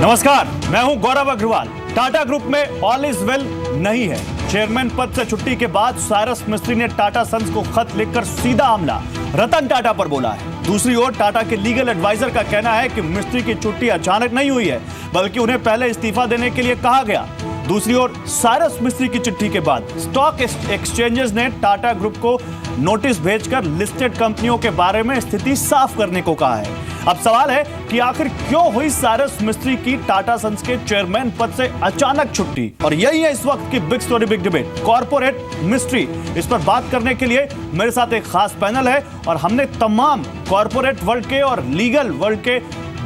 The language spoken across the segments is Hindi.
नमस्कार, मैं हूं गौरव अग्रवाल। टाटा ग्रुप में ऑल इज वेल नहीं है। चेयरमैन पद से छुट्टी के बाद साइरस मिस्त्री ने टाटा सन्स को खत लिखकर सीधा हमला रतन टाटा पर बोला है। दूसरी ओर टाटा के लीगल एडवाइजर का कहना है कि मिस्त्री की छुट्टी अचानक नहीं हुई है, बल्कि उन्हें पहले इस्तीफा देने के लिए कहा गया। दूसरी ओर साइरस मिस्त्री की चिट्ठी के बाद स्टॉक एक्सचेंजेस ने टाटा ग्रुप को नोटिस भेजकर लिस्टेड कंपनियों के बारे में स्थिति साफ करने को कहा है। अब सवाल है कि आखिर क्यों हुई साइरस मिस्त्री की टाटा सन्स के चेयरमैन पद से अचानक छुट्टी, और यही है इस वक्त की big story big debate, corporate mystery. इस पर बात करने के लिए मेरे साथ एक खास पैनल है और हमने तमाम कॉर्पोरेट वर्ल्ड के और लीगल वर्ल्ड के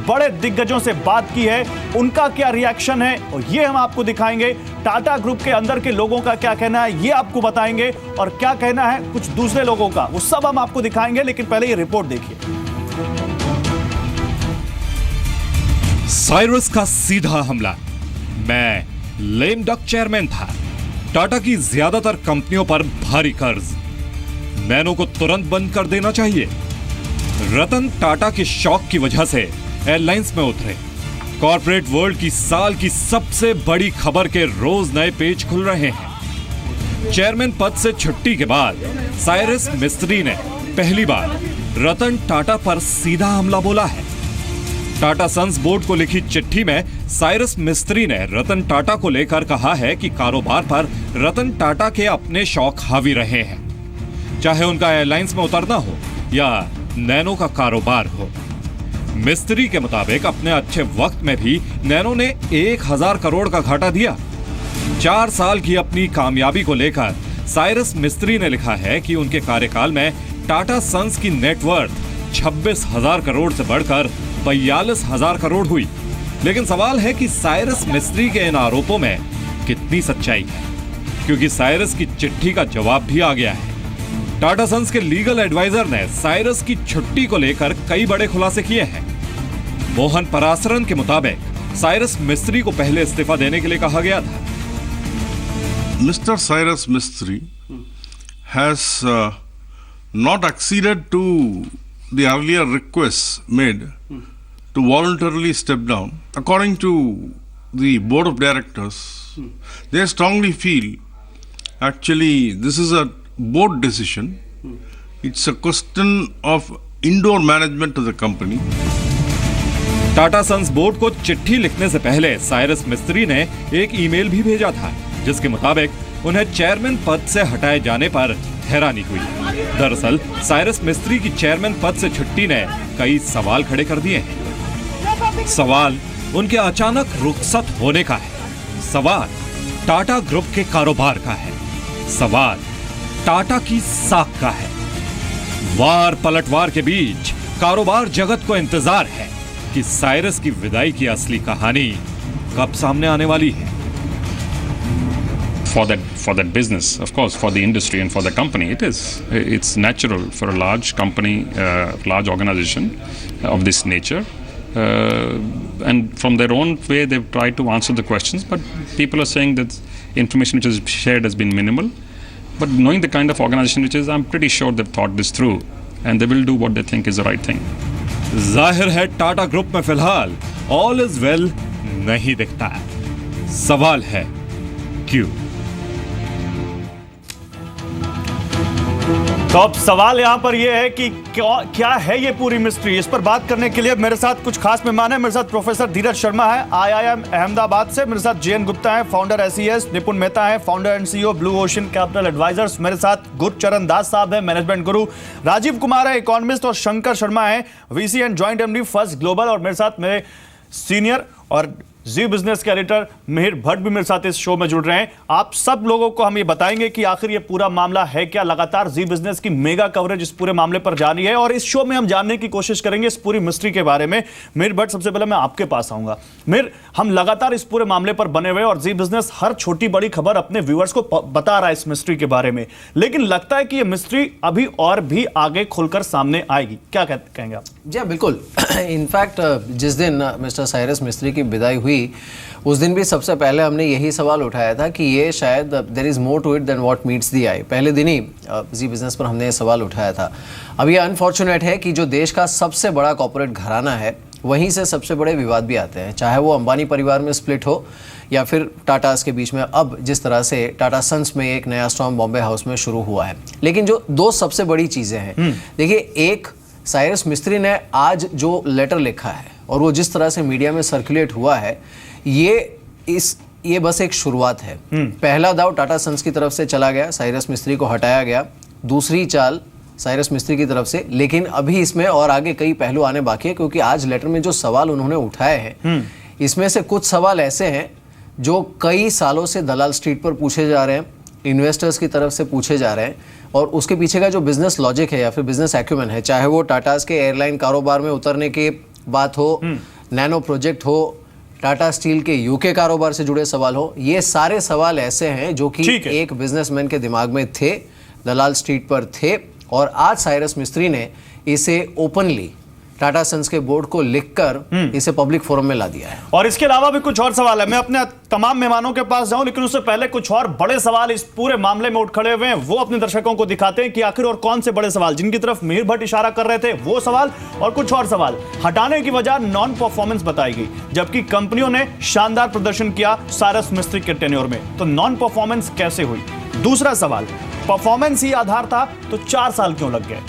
बड़े दिग्गजों से बात की है। उनका क्या रिएक्शन है और ये हम आपको दिखाएंगे। टाटा ग्रुप के अंदर के लोगों का क्या कहना है ये आपको बताएंगे, और क्या कहना है कुछ दूसरे लोगों का वो सब हम आपको दिखाएंगे। लेकिन पहले ये रिपोर्ट देखिए। साइरस का सीधा हमला। मैं लेम डक चेयरमैन था। टाटा की ज्यादातर कंपनियों पर भारी कर्ज, नैनो को तुरंत बंद कर देना चाहिए। रतन टाटा के शौक की वजह से एयरलाइंस में उतरे। कॉर्पोरेट वर्ल्ड की साल की सबसे बड़ी खबर के रोज नए पेज खुल रहे हैं। चेयरमैन पद से छुट्टी के बाद साइरस मिस्त्री ने पहली बार रतन टाटा पर सीधा हमला बोला है। टाटा सन्स बोर्ड को लिखी चिट्ठी में साइरस मिस्त्री ने रतन टाटा को लेकर कहा है कि कारोबार पर रतन टाटा के अपने शौक हावी रहे हैं, चाहे उनका एयरलाइंस में उतरना हो या नैनो का कारोबार हो। मिस्त्री के मुताबिक अपने अच्छे वक्त में भी नैनो ने 1000 करोड़ का घाटा दिया। 4 साल की अपनी कामयाबी को लेकर साइरस मिस्त्री ने लिखा है कि उनके कार्यकाल में टाटा सन्स की नेटवर्थ 26,000 करोड़ से बढ़कर 42,000 करोड़ हुई। लेकिन सवाल है कि साइरस मिस्त्री के इन आरोपों में कितनी सच्चाई है, क्योंकि साइरस की चिट्ठी का जवाब भी आ गया है। टाटा सन्स के लीगल एडवाइजर ने साइरस की छुट्टी को लेकर कई बड़े खुलासे किए हैं। मोहन परासरन के मुताबिक साइरस मिस्त्री को पहले इस्तीफा देने के लिए कहा गया था। मिस्टर साइरस मिस्त्री has not acceded to the earlier requests made to voluntarily step down. According to the board of directors, they strongly feel actually this is a board decision. It's a question of indoor management to the company. Tata sons board को चिट्ठी लिखने से पहले साइरस मिस्त्री ने एक ईमेल भी भेजा था, जिसके मुताबिक उन्हें चेयरमैन पद से हटाए जाने पर हैरानी हुई। दरअसल साइरस मिस्त्री की चेयरमैन पद से छुट्टी ने कई सवाल खड़े कर दिए हैं। सवाल उनके अचानक रुखसत होने का है, सवाल टाटा ग्रुप के कारोबार का है, सवाल टाटा की साख का है। वार पलटवार के बीच कारोबार जगत को इंतजार है कि साइरस की विदाई की असली कहानी कब सामने आने वाली है। For that business, of course, for the industry and for the company, it's natural for a large company, large organization of this nature, and from their own way they've tried to answer the questions, but people are saying that information which is shared has been minimal. But knowing the kind of organization which is, I'm pretty sure they've thought this through and they will do what they think is the right thing. जाहिर है टाटा ग्रुप में फिलहाल ऑल इज वेल नहीं दिखता है। सवाल है क्यों? तो अब सवाल यहां पर यह है कि क्या है ये पूरी मिस्ट्री। इस पर बात करने के लिए मेरे साथ कुछ खास मेहमान हैं। मेरे साथ प्रोफेसर धीरज शर्मा है IIM अहमदाबाद से, मेरे साथ JN गुप्ता है फाउंडर SES, निपुण मेहता है founder and CEO blue ocean capital advisers, मेरे साथ गुरचरण दास साहब है मैनेजमेंट गुरु, राजीव कुमार है इकोनॉमिस्ट, और शंकर शर्मा है VC and joint MD first global, और मेरे साथ मेरे सीनियर और जी बिजनेस के एडिटर मिहिर भट्ट भी मेरे साथ इस शो में जुड़ रहे हैं। आप सब लोगों को हम ये बताएंगे कि आखिर ये पूरा मामला है क्या। लगातार जी बिजनेस की मेगा कवरेज इस पूरे मामले पर जारी है और इस शो में हम जानने की कोशिश करेंगे इस पूरी मिस्ट्री के बारे में। मिहिर भट्ट, सबसे पहले मैं आपके पास आऊंगा। मिहिर, हम लगातार इस पूरे मामले पर बने हुए और जी बिजनेस हर छोटी बड़ी खबर अपने व्यूअर्स को बता रहा है इस मिस्ट्री के बारे में, लेकिन लगता है कि ये मिस्ट्री अभी और भी आगे खुलकर सामने आएगी। क्या कहेंगे आप? जी बिल्कुल। इनफैक्ट जिस दिन मिस्टर साइरस मिस्त्री की विदाई हुई उस दिन भी सबसे पहले हमने यही सवाल उठाया था कि ये शायद there is more to it than what meets the eye. पहले दिन ही जी बिजनेस पर हमने ये सवाल उठाया था। अब ये अनफॉर्चुनेट है कि जो देश का सबसे बड़ा कॉर्पोरेट घराना है वहीं से सबसे बड़े विवाद भी आते हैं, चाहे वो अंबानी परिवार में स्प्लिट हो या फिर टाटास के बीच में अब जिस तरह से टाटा सन्स में एक नया स्टॉर्म बॉम्बे हाउस में शुरू हुआ है। लेकिन जो दो सबसे बड़ी चीज़ें हैं, देखिए, एक साइरस मिस्त्री ने आज जो लेटर लिखा है और वो जिस तरह से मीडिया में सर्कुलेट हुआ है, ये बस एक शुरुआत है। पहला दाव टाटा सन्स की तरफ से चला गया, साइरस मिस्त्री को हटाया गया। दूसरी चाल साइरस मिस्त्री की तरफ से, लेकिन अभी इसमें और आगे कई पहलू आने बाकी है, क्योंकि आज लेटर में जो सवाल उन्होंने उठाए हैं, इसमें से कुछ सवाल ऐसे हैं जो कई सालों से दलाल स्ट्रीट पर पूछे जा रहे हैं, इन्वेस्टर्स की तरफ से पूछे जा रहे हैं, और उसके पीछे का जो बिजनेस लॉजिक है या फिर बिजनेस एक्यूमेन है, चाहे वो टाटास के एयरलाइन कारोबार में उतरने की बात हो, नैनो प्रोजेक्ट हो, टाटा स्टील के यूके कारोबार से जुड़े सवाल हो, ये सारे सवाल ऐसे हैं जो कि एक बिजनेसमैन के दिमाग में थे, दलाल स्ट्रीट पर थे, और आज साइरस मिस्त्री ने इसे ओपनली टाटा सन्स के बोर्ड को लिखकर इसे पब्लिक फोरम में ला दिया है। और इसके अलावा भी कुछ और सवाल है, मैं अपने तमाम मेहमानों के पास जाऊं, लेकिन उससे पहले कुछ और बड़े सवाल इस पूरे मामले में उठ खड़े हुए हैं, वो अपने दर्शकों को दिखाते हैं कि आखिर और कौन से बड़े सवाल, जिनकी तरफ मिहिर भट्ट इशारा कर रहे थे, वो सवाल और कुछ और सवाल। हटाने की वजह नॉन परफॉर्मेंस बताई गई, जबकि कंपनियों ने शानदार प्रदर्शन किया साइरस मिस्त्री के टेन्योर में, तो नॉन परफॉर्मेंस कैसे हुई? दूसरा सवाल, परफॉर्मेंस ही आधार था तो 4 साल क्यों लग गए?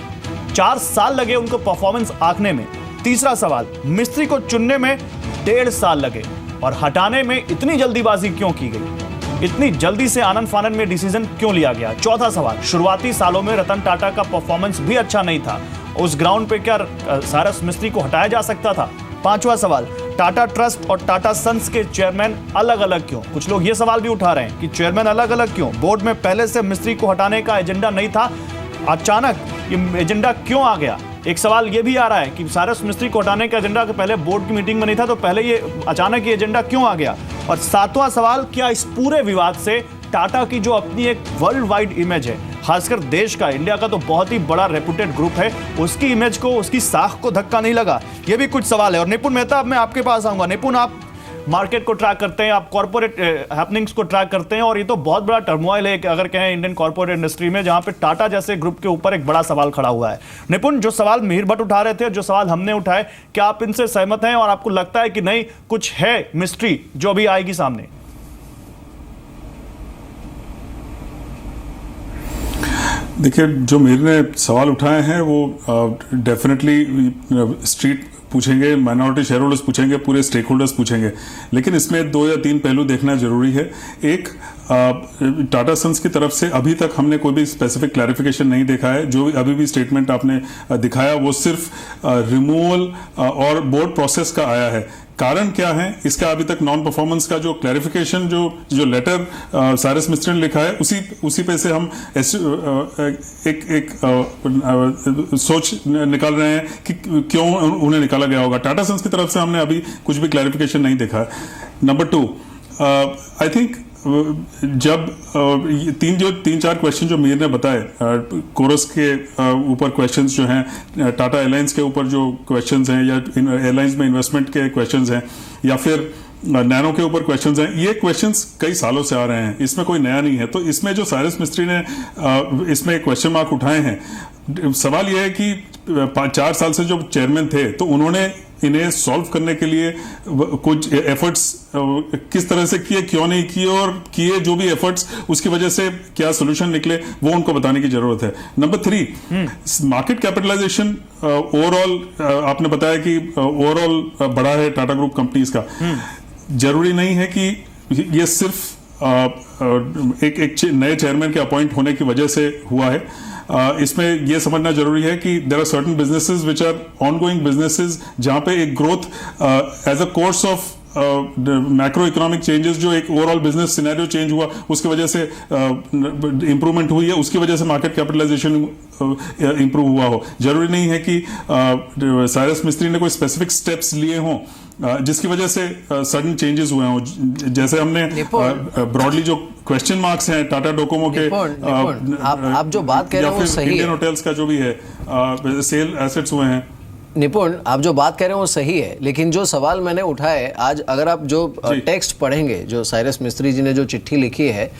4 साल लगे उनको परफॉर्मेंस आंकने में। तीसरा सवाल, मिस्त्री को चुनने में 1.5 साल लगे और हटाने में इतनी जल्दीबाजी क्यों की गई? इतनी जल्दी से आनन फानन में डिसीजन क्यों लिया गया? चौथा सवाल, शुरुआती सालों में रतन टाटा का परफॉर्मेंस भी अच्छा नहीं था, उस ग्राउंड पे क्या साइरस मिस्त्री को हटाया जा सकता था? पांचवा सवाल, टाटा ट्रस्ट और टाटा सन्स के चेयरमैन अलग अलग क्यों? कुछ लोग ये सवाल भी उठा रहे हैं कि चेयरमैन अलग अलग क्यों? बोर्ड में पहले से मिस्त्री को हटाने का एजेंडा नहीं था, अचानक ये एजेंडा क्यों आ गया? एक सवाल ये भी आ रहा है कि साइरस मिस्त्री को हटाने का एजेंडा पहले बोर्ड की मीटिंग में नहीं था, तो पहले ये अचानक ये एजेंडा क्यों आ गया? और सातवां सवाल, क्या इस पूरे विवाद से टाटा की जो अपनी एक वर्ल्ड वाइड इमेज है, खासकर देश का, इंडिया का तो बहुत ही बड़ा रेपुटेड ग्रुप है, उसकी इमेज को, उसकी साख को धक्का नहीं लगा? ये भी कुछ सवाल है। और निपुण मेहता, अब मैं आपके पास आऊंगा। निपुण, आप मार्केट को ट्रैक करते हैं, आप कॉर्पोरेट हैपनिंग्स को ट्रैक करते हैं, और ये तो बहुत बड़ा टर्मोइल है अगर कहें इंडियन कॉर्पोरेट इंडस्ट्री में, जहां पे टाटा जैसे ग्रुप के ऊपर एक बड़ा सवाल खड़ा हुआ है। निपुण, जो सवाल मिहिर भट्ट उठा रहे थे, जो सवाल हमने उठाए, क्या आप इनसे सहमत हैं और आपको लगता है कि नहीं कुछ है मिस्ट्री जो अभी आएगी सामने? देखिए, जो मिहिर ने सवाल उठाए हैं वो डेफिनेटली स्ट्रीट पूछेंगे, माइनॉरिटी शेयर होल्डर्स पूछेंगे, पूरे स्टेक होल्डर्स पूछेंगे, लेकिन इसमें 2 या 3 पहलू देखना जरूरी है। एक, टाटा सन्स की तरफ से अभी तक हमने कोई भी स्पेसिफिक क्लैरिफिकेशन नहीं देखा है। जो अभी भी स्टेटमेंट आपने दिखाया वो सिर्फ रिमूवल और बोर्ड प्रोसेस का आया है। कारण क्या है इसका? अभी तक नॉन परफॉर्मेंस का जो क्लैरिफिकेशन, जो लेटर साइरस मिस्त्री ने लिखा है, उसी पे से हम एक सोच निकाल रहे हैं कि क्यों उन्हें निकाला गया होगा। टाटा सन्स की तरफ से हमने अभी कुछ भी क्लैरिफिकेशन नहीं देखा है। नंबर 2, आई थिंक जब 3-4 क्वेश्चन जो मिहिर ने बताए, कोरस के ऊपर क्वेश्चंस जो हैं, टाटा एयरलाइंस के ऊपर जो क्वेश्चंस हैं, या एयरलाइंस में इन्वेस्टमेंट के क्वेश्चंस हैं, या फिर नैनो के ऊपर क्वेश्चंस हैं, ये क्वेश्चंस कई सालों से आ रहे हैं, इसमें कोई नया नहीं है। तो इसमें जो साइरस मिस्त्री ने इसमें क्वेश्चन मार्क उठाए हैं, सवाल यह है कि 4 साल से जो चेयरमैन थे, तो उन्होंने इन्हें सॉल्व करने के लिए कुछ एफर्ट्स किस तरह से किए, क्यों नहीं किए, और किए जो भी एफर्ट्स, उसकी वजह से क्या सोल्यूशन निकले, वो उनको बताने की जरूरत है। नंबर 3, मार्केट कैपिटलाइजेशन ओवरऑल आपने बताया कि ओवरऑल बड़ा है टाटा ग्रुप कंपनीज का। जरूरी नहीं है कि ये सिर्फ एक नए चेयरमैन के अपॉइंट होने की वजह से हुआ है। इसमें यह समझना जरूरी है कि there are certain businesses which are ongoing businesses, जहां पे एक growth as a course of macro economic changes, जो एक ओवरऑल बिजनेस सिनेरियो चेंज हुआ, उसकी वजह से इंप्रूवमेंट हुई है, उसकी वजह से मार्केट कैपिटलाइजेशन इंप्रूव हुआ हो। जरूरी नहीं है कि साइरस मिस्त्री ने कोई स्पेसिफिक स्टेप्स लिए हों जिसकी वजह से सडन चेंजेस हुए हों। जैसे हमने ब्रॉडली जो क्वेश्चन मार्क्स हैं टाटा डोकोमो के, आप जो बात कह रहे हैं वो सही है, इंडियन होटल्स का जो भी है सेल एसेट्स हुए हैं। निपुण, आप जो बात कह रहे हैं वो सही है, लेकिन जो सवाल मैंने उठाए आज, अगर आप जो टेक्स्ट पढ़ेंगे, जो साइरस मिस्त्री जी ने जो चिट्ठी लिखी है,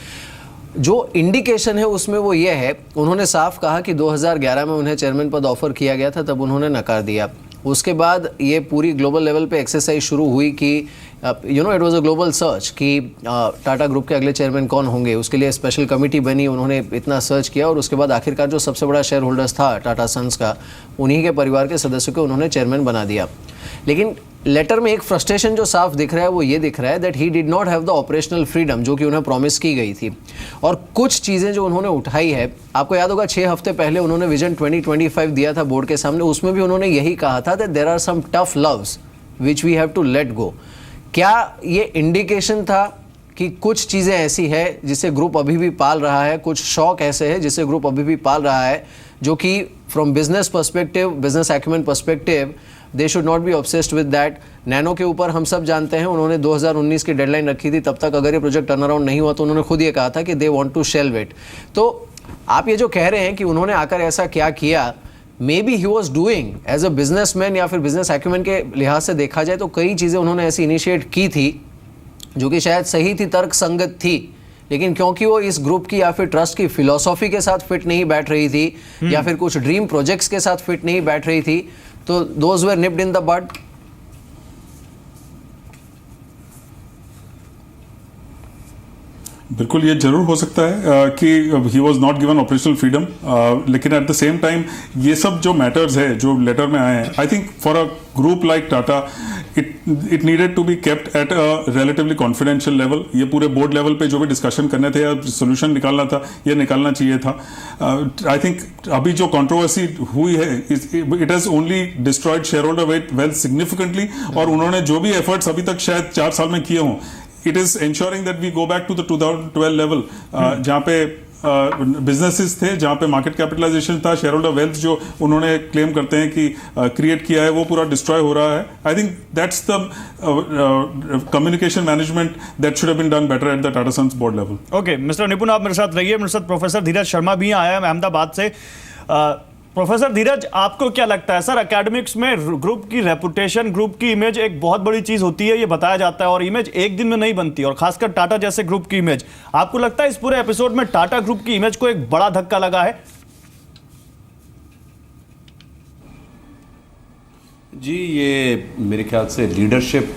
जो इंडिकेशन है उसमें वो ये है, उन्होंने साफ कहा कि 2011 में उन्हें चेयरमैन पद ऑफर किया गया था, तब उन्होंने नकार दिया। उसके बाद ये पूरी ग्लोबल लेवल पे एक्सरसाइज शुरू हुई कि it was a global search कि टाटा ग्रुप के अगले चेयरमैन कौन होंगे। उसके लिए स्पेशल कमेटी बनी, उन्होंने इतना सर्च किया और उसके बाद आखिरकार जो सबसे बड़ा शेयर होल्डर्स था टाटा सन्स का, उन्हीं के परिवार के सदस्यों को उन्होंने चेयरमैन बना दिया। लेकिन लेटर में एक फ्रस्ट्रेशन जो साफ दिख रहा है वो ये दिख रहा है that he did not have the operational freedom जो कि उन्हें प्रॉमिस की गई थी। और कुछ चीज़ें जो उन्होंने उठाई है, आपको याद होगा 6 हफ्ते पहले उन्होंने विजन 2025 दिया था बोर्ड के सामने, उसमें भी उन्होंने यही कहा था that there are some tough loves which we have to let go. क्या ये इंडिकेशन था कि कुछ चीज़ें ऐसी है जिसे ग्रुप अभी भी पाल रहा है, कुछ शौक ऐसे है जिसे ग्रुप अभी भी पाल रहा है, जो कि from business perspective, business acumen perspective they should not be obsessed with that. Nano के ऊपर हम सब जानते हैं उन्होंने 2019 की डेडलाइन रखी थी, तब तक अगर ये प्रोजेक्ट टर्न अराउंड नहीं हुआ तो उन्होंने खुद ये कहा था कि they want to shelve it. तो आप ये जो कह रहे हैं कि उन्होंने आकर ऐसा क्या किया, maybe he was doing as a businessman या फिर बिजनेस एक्यूमेंट के लिहाज से देखा जाए तो कई चीज़ें उन्होंने ऐसी इनिशिएट की थी जो कि शायद सही थी, तर्क संगत थी, लेकिन क्योंकि वो इस ग्रुप की या फिर ट्रस्ट की फिलॉसफी के साथ फिट नहीं बैठ रही थी या फिर कुछ ड्रीम प्रोजेक्ट्स के साथ फिट नहीं बैठ रही थी, तो those were nipped in the bud. बिल्कुल ये जरूर हो सकता है कि he was not given operational freedom, लेकिन एट द सेम टाइम ये सब जो मैटर्स है जो लेटर में आए हैं, I think for a group like Tata it needed to be kept at a relatively confidential level. ये पूरे बोर्ड लेवल पे जो भी डिस्कशन करने थे या सोल्यूशन निकालना था, ये निकालना चाहिए था। आई थिंक अभी जो कंट्रोवर्सी हुई है it has only destroyed share holder wealth significantly, और उन्होंने जो भी एफर्ट्स अभी तक शायद 4 साल में किए हों, it is ensuring that we go back to the 2012 level जहाँ पे बिजनेसेस थे, जहाँ पे मार्केट कैपिटलाइजेशन था, शेयर होल्डर वेल्थ जो उन्होंने क्लेम करते हैं कि क्रिएट किया है वो पूरा डिस्ट्रॉय हो रहा है। I think that's the communication management that should have been done better at the Tata sons board level. Okay mister Nipun, आप मेरे साथ रहिए। मेरे साथ प्रोफेसर धीरज शर्मा भी आया है अहमदाबाद से। प्रोफेसर धीरज, आपको क्या लगता है सर, एकेडमिक्स में ग्रुप की रेपुटेशन, ग्रुप की इमेज एक बहुत बड़ी चीज होती है, ये बताया जाता है, और इमेज एक दिन में नहीं बनती, और खासकर टाटा जैसे ग्रुप की इमेज। आपको लगता है इस पूरे एपिसोड में टाटा ग्रुप की इमेज को एक बड़ा धक्का लगा है? जी, ये मेरे ख्याल से लीडरशिप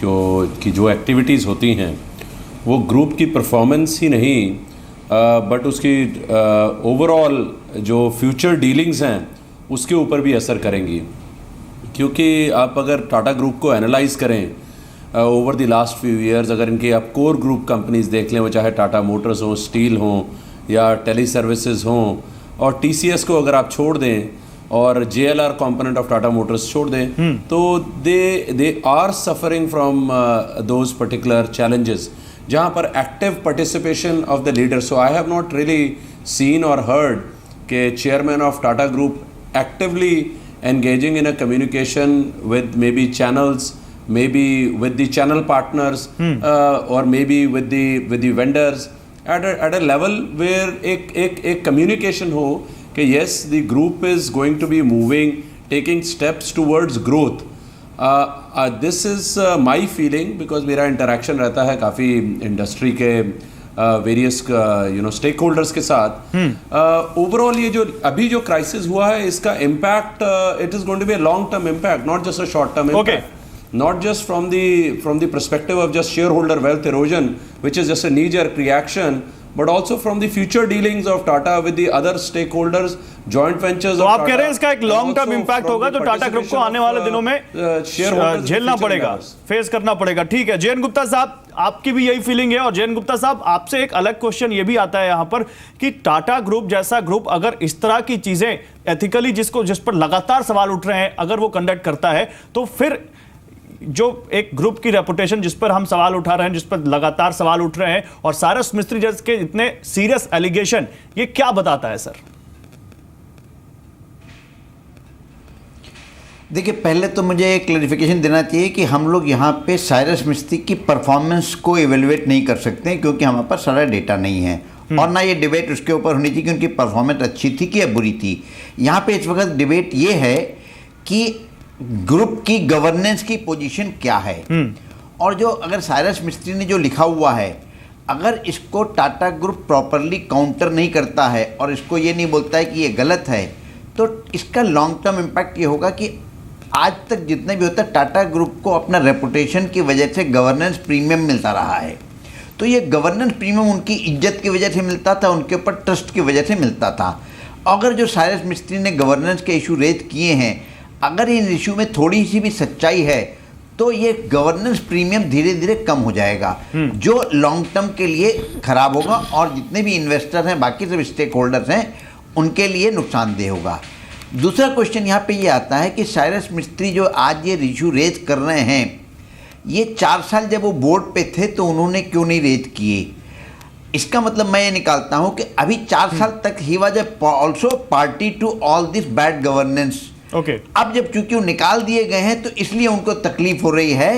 की जो एक्टिविटीज़ होती हैं वो ग्रुप की परफॉर्मेंस ही नहीं बट उसकी ओवरऑल जो फ्यूचर डीलिंग्स हैं उसके ऊपर भी असर करेंगी। क्योंकि आप अगर टाटा ग्रुप को एनालाइज करें over the last few years, अगर इनके आप कोर ग्रुप कंपनीज देख लें, वो चाहे टाटा मोटर्स हों, स्टील हों या टेली सर्विसेज हों, और TCS को अगर आप छोड़ दें और JLR component of Tata Motors छोड़ दें, तो they are suffering from those particular challenges जहाँ पर active participation of the leader. So I have not really seen और हर्ड के chairman of Tata Group actively engaging in a communication with maybe channels, maybe with the channel partners, or maybe with the vendors at a level where एक communication हो कि yes, the group is going to be moving, taking steps towards growth. This is my feeling because मेरा interaction रहता है काफ़ी इंडस्ट्री के वेरियस स्टेक होल्डर्स के साथ। ओवरऑल ये जो अभी जो क्राइसिस हुआ है इसका impact it is going to be a long term impact, not just a short term impact, not just from the perspective of just shareholder wealth erosion, which is just a knee-jerk reaction, but also from the future dealings of Tata with the other stakeholders, joint ventures। तो आप कह रहे हैं इसका एक लॉन्ग टर्म इम्पैक्ट होगा जो टाटा ग्रुप को आने वाले दिनों में झेलना पड़ेगा, फेस करना पड़ेगा। ठीक है, जयन गुप्ता साहब, आपकी भी यही फीलिंग है? और जयन गुप्ता साहब, आपसे एक अलग क्वेश्चन ये भी आता है यहाँ पर कि टाटा ग्रुप जैसा ग्रुप अगर इस तरह की चीजें एथिकली जिस पर लगातार सवाल उठ रहे हैं अगर वो कंडक्ट करता है, तो फिर जो एक ग्रुप की रेपुटेशन जिस पर हम सवाल उठा रहे हैं, जिस पर लगातार सवाल उठ रहे हैं, और साइरस मिस्त्री जैसे इतने सीरियस एलिगेशन, ये क्या बताता है सर? देखिए, पहले तो मुझे एक क्लैरिफिकेशन देना चाहिए कि हम लोग यहाँ पे साइरस मिस्त्री की परफॉर्मेंस को इवेलुएट नहीं कर सकते क्योंकि हमारे पास सारा डेटा नहीं है, और ना ये डिबेट उसके ऊपर होनी चाहिए कि उनकी परफॉर्मेंस अच्छी थी कि या बुरी थी। यहाँ पे इस वक्त डिबेट ये है कि ग्रुप की गवर्नेंस की पोजीशन क्या है, और जो अगर साइरस मिस्त्री ने जो लिखा हुआ है, अगर इसको टाटा ग्रुप प्रॉपरली काउंटर नहीं करता है और इसको ये नहीं बोलता है कि ये गलत है, तो इसका लॉन्ग टर्म इम्पैक्ट ये होगा कि आज तक जितने भी होता है टाटा ग्रुप को अपना रेपुटेशन की वजह से गवर्नेंस प्रीमियम मिलता रहा है। तो ये गवर्नेंस प्रीमियम उनकी इज्जत की वजह से मिलता था, उनके ऊपर ट्रस्ट की वजह से मिलता था। अगर जो साइरस मिस्त्री ने गवर्नेंस के इशू रेज किए हैं, अगर इन इशू में थोड़ी सी भी सच्चाई है तो ये गवर्नेंस प्रीमियम धीरे धीरे कम हो जाएगा, जो लॉन्ग टर्म के लिए खराब होगा और जितने भी इन्वेस्टर हैं, बाकी सब स्टेक होल्डर्स हैं, उनके लिए नुकसानदेह होगा। दूसरा क्वेश्चन यहाँ पे ये आता है कि साइरस मिस्त्री जो आज ये इशू रेज कर रहे हैं, ये 4 साल जब वो बोर्ड पे थे तो उन्होंने क्यों नहीं रेज किए? इसका मतलब मैं ये निकालता हूँ कि अभी 4 साल तक ही was also party to all this bad governance. Okay, अब जब चूंकि वो निकाल दिए गए हैं तो इसलिए उनको तकलीफ हो रही है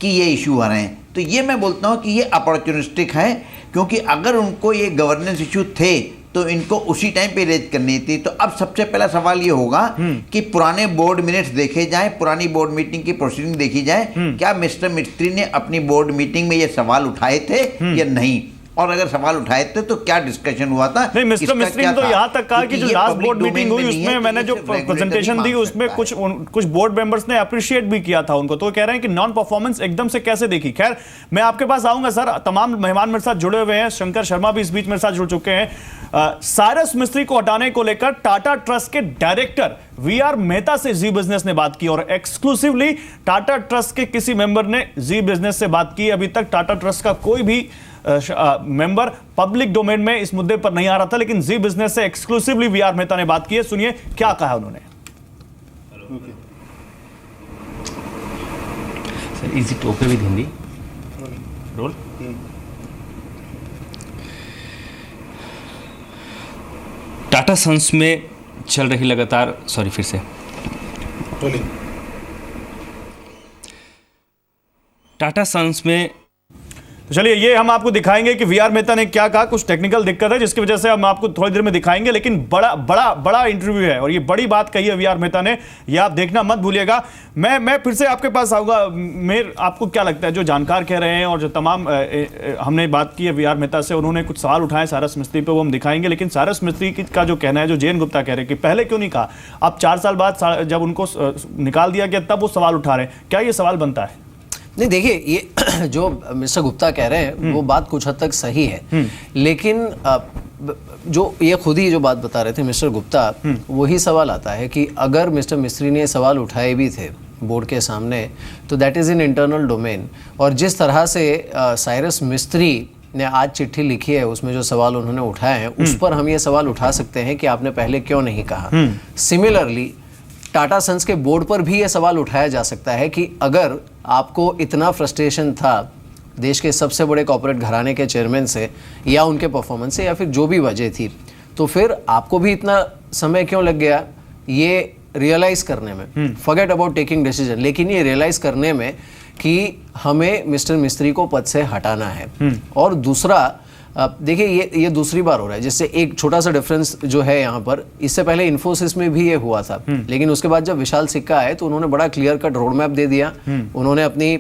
कि ये इशू आ रहे हैं। तो ये मैं बोलता हूँ कि ये अपॉर्चुनिस्टिक है, क्योंकि अगर उनको ये गवर्नेंस इशू थे तो इनको उसी टाइम पे रेज करनी थी। तो अब सबसे पहला सवाल ये होगा कि पुराने बोर्ड मिनट्स देखे जाएं, पुरानी बोर्ड मीटिंग की प्रोसीडिंग देखी जाए, क्या मिस्टर मिस्त्री ने अपनी बोर्ड मीटिंग में ये सवाल उठाए थे या नहीं, और अगर सवाल उठाए थे तो क्या डिस्कशन हुआ था। नहीं, मिस्टर मिस्त्री ने तो यहाँ तक कहा कि जो लास्ट बोर्ड मीटिंग हुई उसमें मैंने जो प्रेजेंटेशन दी उसमें कुछ बोर्ड मेंबर्स ने अप्रिशिएट भी किया था उनको, तो वो कह रहे हैं कि नॉन परफॉर्मेंस एकदम से कैसे देखी। खैर, मैं आपके पास आऊंगा सर, तमाम मेहमान मेरे साथ जुड़े हुए हैं, शंकर शर्मा भी इस बीच मेरे साथ जुड़ चुके हैं। साइरस मिस्त्री को हटाने को लेकर टाटा ट्रस्ट के डायरेक्टर वीआर मेहता से जी बिजनेस ने बात की और एक्सक्लूसिवली टाटा ट्रस्ट के किसी मेंबर ने जी बिजनेस से बात की। अभी तक टाटा ट्रस्ट का कोई भी मेंबर पब्लिक डोमेन में इस मुद्दे पर नहीं आ रहा था, लेकिन जी बिजनेस से एक्सक्लूसिवली वीआर मेहता ने बात की है। सुनिए क्या कहा उन्होंने। सर इजी टोके with Hindi role. Tata Sons में चल रही लगातार फिर से टाटा सन्स में तो चलिए ये हम आपको दिखाएंगे कि वीआर मेहता ने क्या कहा। कुछ टेक्निकल दिक्कत है जिसकी वजह से हम आपको थोड़ी देर में दिखाएंगे, लेकिन बड़ा बड़ा बड़ा इंटरव्यू है और ये बड़ी बात कही है वीआर मेहता ने, ये आप देखना मत भूलिएगा। मैं फिर से आपके पास आऊंगा। मेर, आपको क्या लगता है, जो जानकार कह रहे हैं और जो तमाम हमने बात की है वीआर मेहता से, उन्होंने कुछ सवाल उठाए साइरस मिस्त्री पे, वो हम दिखाएंगे, लेकिन साइरस मिस्त्री का जो कहना है, जो जे.एन. गुप्ता कह रहे हैं कि पहले क्यों नहीं कहा, अब 4 साल बाद जब उनको निकाल दिया गया तब वो सवाल उठा रहे हैं, क्या ये सवाल बनता है? नहीं, देखिए ये जो मिस्टर गुप्ता कह रहे हैं वो बात कुछ हद तक सही है, लेकिन जो ये खुद ही जो बात बता रहे थे मिस्टर गुप्ता, वही सवाल आता है कि अगर मिस्टर मिस्त्री ने सवाल उठाए भी थे बोर्ड के सामने तो that is in internal domain, और जिस तरह से साइरस मिस्त्री ने आज चिट्ठी लिखी है उसमें जो सवाल उन्होंने उठाए हैं उस पर हम ये सवाल उठा सकते हैं कि आपने पहले क्यों नहीं कहा। सिमिलरली टाटा सन्स के बोर्ड पर भी ये सवाल उठाया जा सकता है कि अगर आपको इतना फ्रस्ट्रेशन था देश के सबसे बड़े कॉर्पोरेट घराने के चेयरमैन से या उनके परफॉर्मेंस से या फिर जो भी वजह थी, तो फिर आपको भी इतना समय क्यों लग गया ये रियलाइज़ करने में। फॉरगेट अबाउट टेकिंग डिसीजन, लेकिन ये रियलाइज़ करने में कि हमें मिस्टर मिस्त्री को पद से हटाना है। और दूसरा, देखिए ये दूसरी बार हो रहा है, जिससे एक छोटा सा डिफरेंस जो है यहाँ पर, इससे पहले इन्फोसिस में भी ये हुआ था, लेकिन उसके बाद जब विशाल सिक्का आए तो उन्होंने बड़ा क्लियर कट रोड मैप दे दिया, उन्होंने अपनी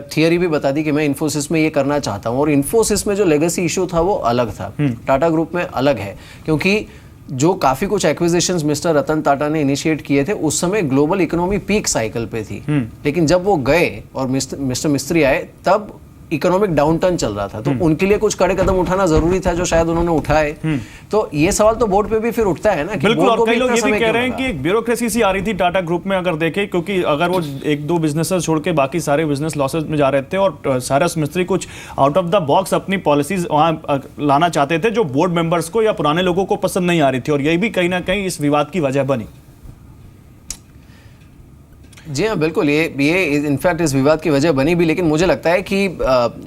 थियरी भी बता दी कि मैं इन्फोसिस में ये करना चाहता हूँ, और इन्फोसिस में जो लेगेसी इशू था वो अलग था, टाटा ग्रुप में अलग है, क्योंकि जो काफ़ी कुछ एक्विजिशंस मिस्टर रतन टाटा ने इनिशिएट किए थे उस समय ग्लोबल इकोनॉमी पीक साइकिल पे थी, लेकिन जब वो गए और मिस्टर मिस्त्री आए तब इकोनॉमिक डाउनटर्न चल रहा था, तो उनके लिए कुछ कड़े कदम उठाना जरूरी था जो शायद उन्होंने उठाए। तो ये सवाल तो बोर्ड पे भी फिर उठता है ना कि बिल्कुल, और कई लोग ये भी कह रहे हैं कि एक ब्यूरोक्रेसी सी आ रही थी टाटा ग्रुप में, अगर देखें, क्योंकि अगर वो 1-2 बिजनेसेस छोड़ के बाकी सारे बिजनेस लॉसेस में जा रहे थे और साइरस मिस्त्री कुछ आउट ऑफ द बॉक्स अपनी पॉलिसीज वहां लाना चाहते थे जो बोर्ड मेंबर्स को या पुराने लोगों को पसंद नहीं आ रही थी, और यही भी कहीं ना कहीं इस विवाद की वजह बनी। जी हाँ, बिल्कुल, ये इनफैक्ट इस विवाद की वजह बनी भी, लेकिन मुझे लगता है कि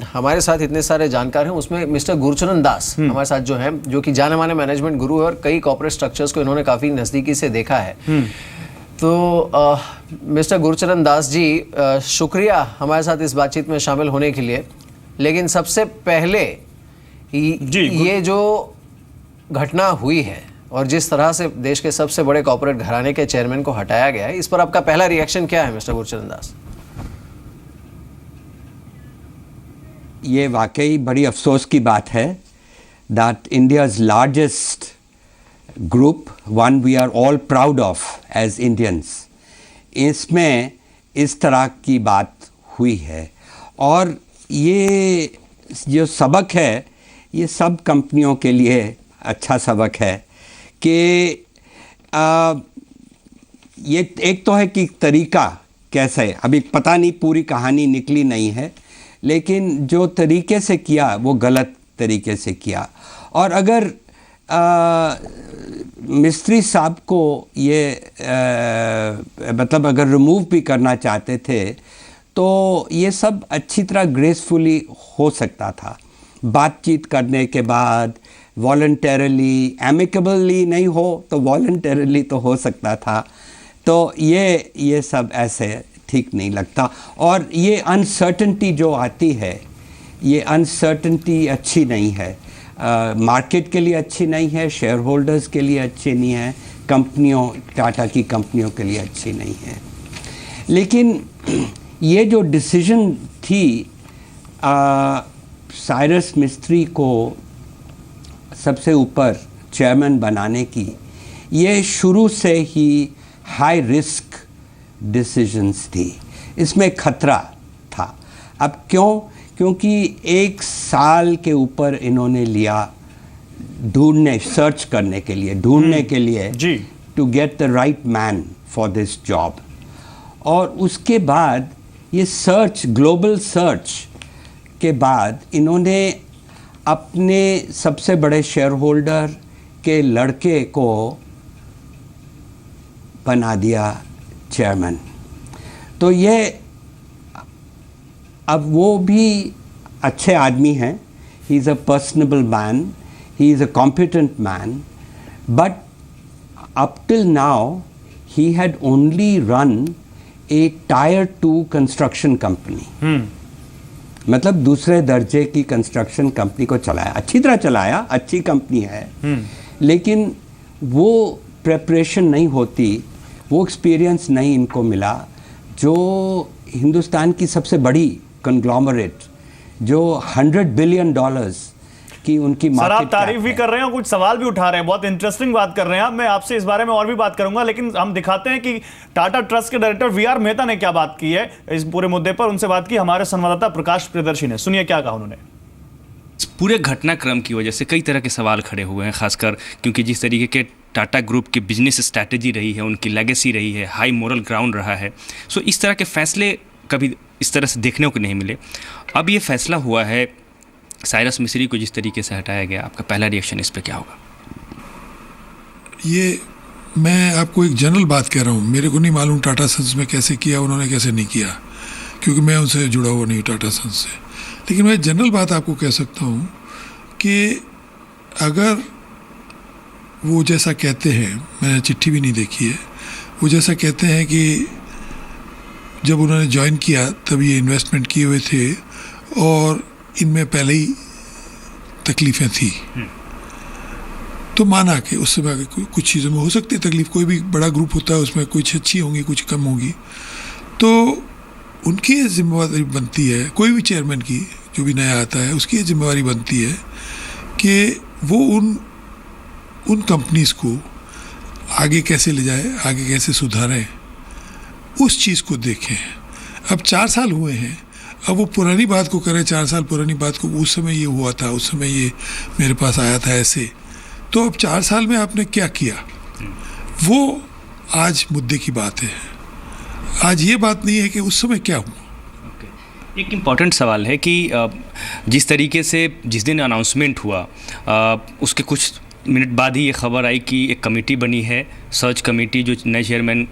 हमारे साथ इतने सारे जानकार हैं, उसमें मिस्टर गुरचरण दास हमारे साथ जो है, जो कि जाने माने मैनेजमेंट गुरु है और कई कॉर्पोरेट स्ट्रक्चर्स को इन्होंने काफ़ी नज़दीकी से देखा है। तो मिस्टर गुरचरण दास जी, शुक्रिया हमारे साथ इस बातचीत में शामिल होने के लिए, लेकिन सबसे पहले ये जो घटना हुई है और जिस तरह से देश के सबसे बड़े कॉर्पोरेट घराने के चेयरमैन को हटाया गया है, इस पर आपका पहला रिएक्शन क्या है मिस्टर गुरचरण दास? ये वाकई बड़ी अफसोस की बात है that India's largest group, one we are all proud of as Indians. इसमें इस तरह की बात हुई है और ये जो सबक है ये सब कंपनियों के लिए अच्छा सबक है कि ये एक तो है कि तरीका कैसे, अभी पता नहीं पूरी कहानी निकली नहीं है, लेकिन जो तरीके से किया वो गलत तरीके से किया। और अगर मिस्त्री साहब को ये मतलब अगर रिमूव भी करना चाहते थे तो ये सब अच्छी तरह ग्रेसफुली हो सकता था, बातचीत करने के बाद, वॉलंटरली, एमिकेबली नहीं हो तो वॉलंटरली तो हो सकता था। तो ये सब ऐसे ठीक नहीं लगता। और ये अनसर्टेनिटी जो आती है, ये अनसर्टेनिटी अच्छी नहीं है, मार्केट के लिए अच्छी नहीं है, शेयर होल्डर्स के लिए अच्छी नहीं है, कंपनियों, टाटा की कंपनियों के लिए अच्छी नहीं है। लेकिन ये जो डिसीजन थी साइरस मिस्त्री को सबसे ऊपर चेयरमैन बनाने की, ये शुरू से ही हाई रिस्क डिसीजंस थी, इसमें खतरा था। अब क्यों? क्योंकि 1 साल के ऊपर इन्होंने लिया ढूंढने, सर्च करने के लिए, ढूंढने के लिए, to get the right man for this job. और उसके बाद ये सर्च, ग्लोबल सर्च के बाद इन्होंने अपने सबसे बड़े शेयर होल्डर के लड़के को बना दिया चेयरमैन। तो ये अब वो भी अच्छे आदमी हैं, he is a personable man, he is a competent man, but up till now he had only run A tyre 2 construction company, मतलब दूसरे दर्जे की कंस्ट्रक्शन कंपनी को चलाया, अच्छी तरह चलाया, अच्छी कंपनी है, लेकिन वो प्रेपरेशन नहीं होती, वो एक्सपीरियंस नहीं इनको मिला जो हिंदुस्तान की सबसे बड़ी कंग्लोमरेट, जो $100 बिलियन की उनकी सर, मार्केट आप तारीफ भी कर रहे हैं और कुछ सवाल भी उठा रहे हैं, बहुत इंटरेस्टिंग बात कर रहे हैं आप। मैं आपसे इस बारे में और भी बात करूंगा, लेकिन हम दिखाते हैं कि टाटा ट्रस्ट के डायरेक्टर वीआर मेहता ने क्या बात की है इस पूरे मुद्दे पर। उनसे बात की हमारे संवाददाता प्रकाश प्रियदर्शी ने, सुनिए क्या कहा उन्होंने। इस पूरे घटनाक्रम की वजह से कई तरह के सवाल खड़े हुए हैं, खासकर क्योंकि जिस तरीके के टाटा ग्रुप की बिजनेस स्ट्रैटेजी रही है, उनकी लेगेसी रही है, हाई मोरल ग्राउंड रहा है। सो इस तरह के फैसले कभी इस तरह से देखने को नहीं मिले। अब ये फैसला हुआ है, साइरस मिस्त्री को जिस तरीके से हटाया गया, आपका पहला रिएक्शन इस पे क्या होगा? ये मैं आपको एक जनरल बात कह रहा हूँ, मेरे को नहीं मालूम टाटा सन्स में कैसे किया उन्होंने, कैसे नहीं किया, क्योंकि मैं उनसे जुड़ा हुआ नहीं हूँ टाटा सन्स से। लेकिन मैं जनरल बात आपको कह सकता हूँ कि अगर वो जैसा कहते हैं, मैंने चिट्ठी भी नहीं देखी है, वो जैसा कहते हैं कि जब उन्होंने ज्वाइन किया तब ये इन्वेस्टमेंट किए हुए थे और इनमें पहले ही तकलीफ़ें थी, तो माना कि उस समय कुछ चीज़ों में हो सकती है तकलीफ, कोई भी बड़ा ग्रुप होता है उसमें कुछ अच्छी होंगी कुछ कम होंगी, तो उनकी ये जिम्मेवारी बनती है, कोई भी चेयरमैन की जो भी नया आता है उसकी ये जिम्मेवारी बनती है कि वो उन कंपनीज़ को आगे कैसे ले जाए, आगे कैसे सुधारें, उस चीज़ को देखें। अब 4 साल हुए हैं, अब वो पुरानी बात को करें, 4 साल पुरानी बात को, उस समय ये हुआ था, उस समय ये मेरे पास आया था ऐसे, तो अब 4 साल में आपने क्या किया, वो आज मुद्दे की बात है। आज ये बात नहीं है कि उस समय क्या हुआ। एक इम्पॉर्टेंट सवाल है कि जिस तरीके से जिस दिन अनाउंसमेंट हुआ उसके कुछ मिनट बाद ही ये खबर आई कि एक कमेटी बनी है, सर्च कमेटी, जो नए चेयरमैन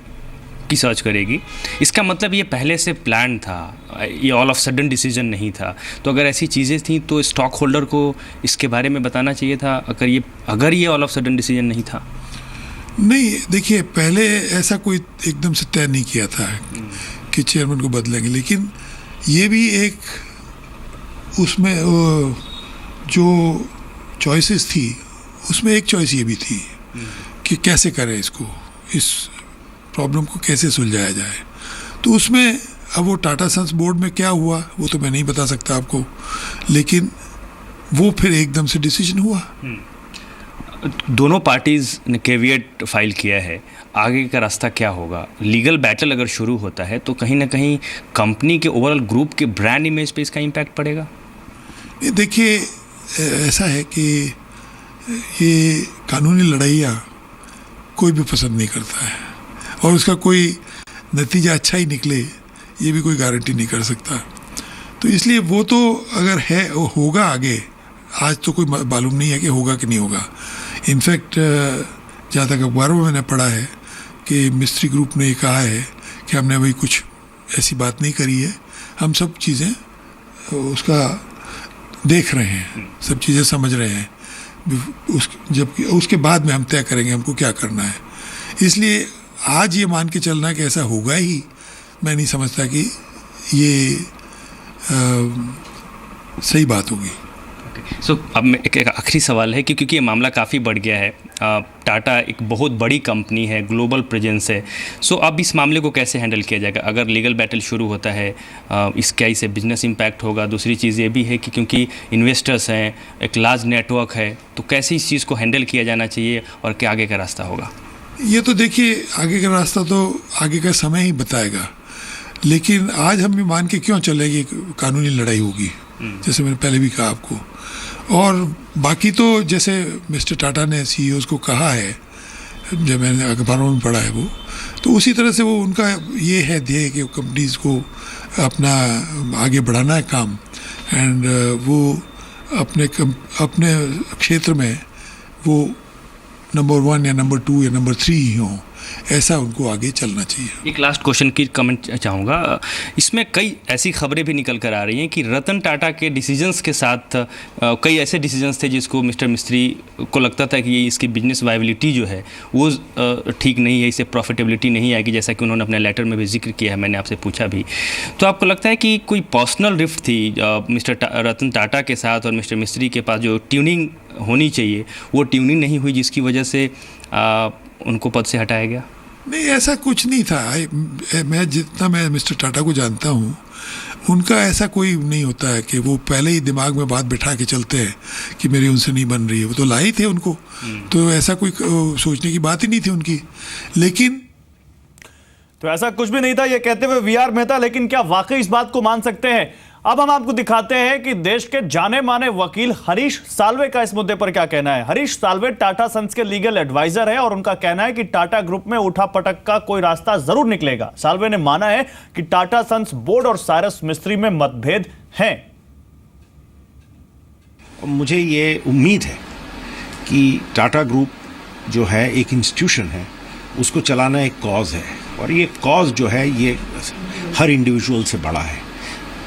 की सर्च करेगी। इसका मतलब ये पहले से प्लान था, ये ऑल ऑफ सडन डिसीजन नहीं था। तो अगर ऐसी चीज़ें थी तो स्टॉक होल्डर को इसके बारे में बताना चाहिए था, अगर ये ऑल ऑफ सडन डिसीजन नहीं था। नहीं, देखिए पहले ऐसा कोई एकदम से तय नहीं किया था कि चेयरमैन को बदलेंगे, लेकिन ये भी एक उसमें जो चॉइसेस थी उसमें एक चॉइस ये भी थी कि कैसे करें इसको, इस प्रॉब्लम को कैसे सुलझाया जाए। तो उसमें अब वो टाटा सन्स बोर्ड में क्या हुआ वो तो मैं नहीं बता सकता आपको, लेकिन वो फिर एकदम से डिसीजन हुआ। दोनों पार्टीज ने केविएट फाइल किया है, आगे का रास्ता क्या होगा? लीगल बैटल अगर शुरू होता है तो कहीं ना कहीं कंपनी के ओवरऑल ग्रुप के ब्रांड इमेज पे इसका इम्पैक्ट पड़ेगा? देखिए, ऐसा है कि ये कानूनी लड़ाइयाँ कोई भी पसंद नहीं करता है, और उसका कोई नतीजा अच्छा ही निकले ये भी कोई गारंटी नहीं कर सकता। तो इसलिए वो तो अगर है वो होगा आगे, आज तो कोई मालूम नहीं है कि होगा कि नहीं होगा। इनफैक्ट जहाँ तक अखबारों में मैंने पढ़ा है कि मिस्त्री ग्रुप ने ये कहा है कि हमने अभी कुछ ऐसी बात नहीं करी है, हम सब चीज़ें उसका देख रहे हैं, सब चीज़ें समझ रहे हैं, जब उसके बाद में हम तय करेंगे हमको क्या करना है। इसलिए आज ये मान के चलना कि ऐसा होगा ही, मैं नहीं समझता कि ये सही बात होगी। सो अब एक आखिरी सवाल है कि क्योंकि ये मामला काफ़ी बढ़ गया है, टाटा एक बहुत बड़ी कंपनी है, ग्लोबल प्रेजेंस है, सो अब इस मामले को कैसे हैंडल किया जाएगा? अगर लीगल बैटल शुरू होता है, इसका इससे बिजनेस इम्पैक्ट होगा। दूसरी चीज़ ये भी है कि क्योंकि इन्वेस्टर्स हैं, एक लार्ज नेटवर्क है, तो कैसे इस चीज़ को हैंडल किया जाना चाहिए और क्या आगे का रास्ता होगा? ये तो देखिए, आगे का रास्ता तो आगे का समय ही बताएगा, लेकिन आज हम भी मान के क्यों चले कि कानूनी लड़ाई होगी, जैसे मैंने पहले भी कहा आपको। और बाकी तो जैसे मिस्टर टाटा ने सीईओज़ को कहा है, जब मैंने अखबारों में पढ़ा है वो, तो उसी तरह से वो उनका ये है ध्येय कि कंपनीज को अपना आगे बढ़ाना है काम, एंड वो अपने क्षेत्र में वो नंबर 1 या नंबर 2 या नंबर 3 ही हों, ऐसा उनको आगे चलना चाहिए। एक लास्ट क्वेश्चन की कमेंट चाहूँगा, इसमें कई ऐसी खबरें भी निकल कर आ रही हैं कि रतन टाटा के डिसीजंस के साथ कई ऐसे डिसीजंस थे जिसको मिस्टर मिस्त्री को लगता था कि ये इसकी बिजनेस वायबिलिटी जो है वो ठीक नहीं है, इससे प्रॉफिटेबिलिटी नहीं आएगी, जैसा कि उन्होंने अपने लेटर में भी जिक्र किया है, मैंने आपसे पूछा भी। तो आपको लगता है कि कोई पर्सनल रिफ्ट थी मिस्टर रतन टाटा के साथ और मिस्टर मिस्त्री के पास, जो ट्यूनिंग होनी चाहिए वो ट्यूनिंग नहीं हुई, जिसकी वजह से उनको पद से हटाया गया? नहीं, ऐसा कुछ नहीं था। मैं मिस्टर टाटा को जानता हूँ, उनका ऐसा कोई नहीं होता है कि वो पहले ही दिमाग में बात बिठा के चलते हैं कि मेरी उनसे नहीं बन रही है। वो तो लाए थे उनको, तो ऐसा कोई सोचने की बात ही नहीं थी उनकी। लेकिन तो ऐसा कुछ भी नहीं था ये कहते हुए वीआर मेहता, लेकिन क्या वाकई इस बात को मान सकते हैं? अब हम आपको दिखाते हैं कि देश के जाने माने वकील हरीश साल्वे का इस मुद्दे पर क्या कहना है। हरीश साल्वे टाटा सन्स के लीगल एडवाइजर है और उनका कहना है कि टाटा ग्रुप में उठापटक का कोई रास्ता जरूर निकलेगा। साल्वे ने माना है कि टाटा सन्स बोर्ड और साइरस मिस्त्री में मतभेद हैं। मुझे ये उम्मीद है कि टाटा ग्रुप जो है एक इंस्टीट्यूशन है, उसको चलाना एक कॉज है, और ये कॉज जो है ये हर इंडिविजुअल से बड़ा है।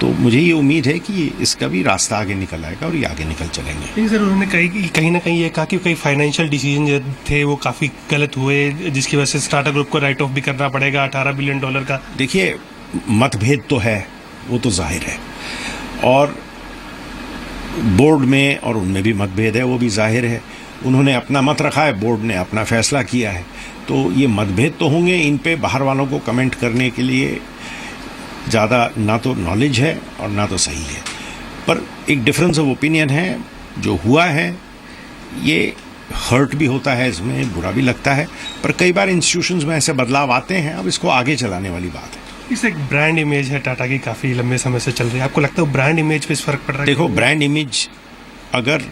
तो मुझे ये उम्मीद है कि इसका भी रास्ता आगे निकल आएगा और ये आगे निकल चलेंगे। लेकिन सर, उन्होंने कहीं ना कहीं ये कहा कि कई फाइनेंशियल डिसीजन जो थे वो काफ़ी गलत हुए, जिसकी वजह से टाटा ग्रुप को राइट ऑफ भी करना पड़ेगा $18 बिलियन का। देखिए, मतभेद तो है, वो तो जाहिर है, और बोर्ड में और उनमें भी मतभेद है, वो भी जाहिर है। उन्होंने अपना मत रखा है, बोर्ड ने अपना फैसला किया है, तो ये मतभेद तो होंगे। इन पे बाहर वालों को कमेंट करने के लिए ज़्यादा ना तो नॉलेज है और ना तो सही है, पर एक डिफरेंस ऑफ ओपिनियन है। जो हुआ है ये हर्ट भी होता है, इसमें बुरा भी लगता है, पर कई बार इंस्टीट्यूशंस में ऐसे बदलाव आते हैं। अब इसको आगे चलाने वाली बात है। इस एक ब्रांड इमेज है टाटा की, काफ़ी लंबे समय से चल रही है, आपको लगता है ब्रांड इमेज पे इस फर्क पड़ रहा है? देखो, ब्रांड इमेज अगर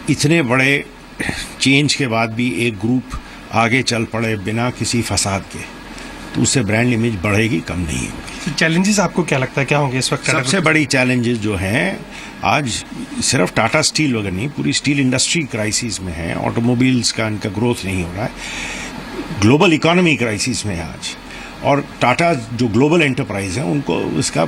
इतने बड़े चेंज के बाद भी एक ग्रुप आगे चल पड़े बिना किसी फसाद के, तो उससे ब्रांड इमेज बढ़ेगी, कम नहीं होगी। चैलेंजेस आपको क्या लगता है क्या होंगे इस वक्त? सबसे बड़ी चैलेंजेस जो हैं आज, सिर्फ टाटा स्टील वगैरह नहीं, पूरी स्टील इंडस्ट्री क्राइसिस में है। ऑटोमोबाइल्स का इनका ग्रोथ नहीं हो रहा है, ग्लोबल इकोनॉमी क्राइसिस में है आज, और टाटा जो ग्लोबल एंटरप्राइज है उनको इसका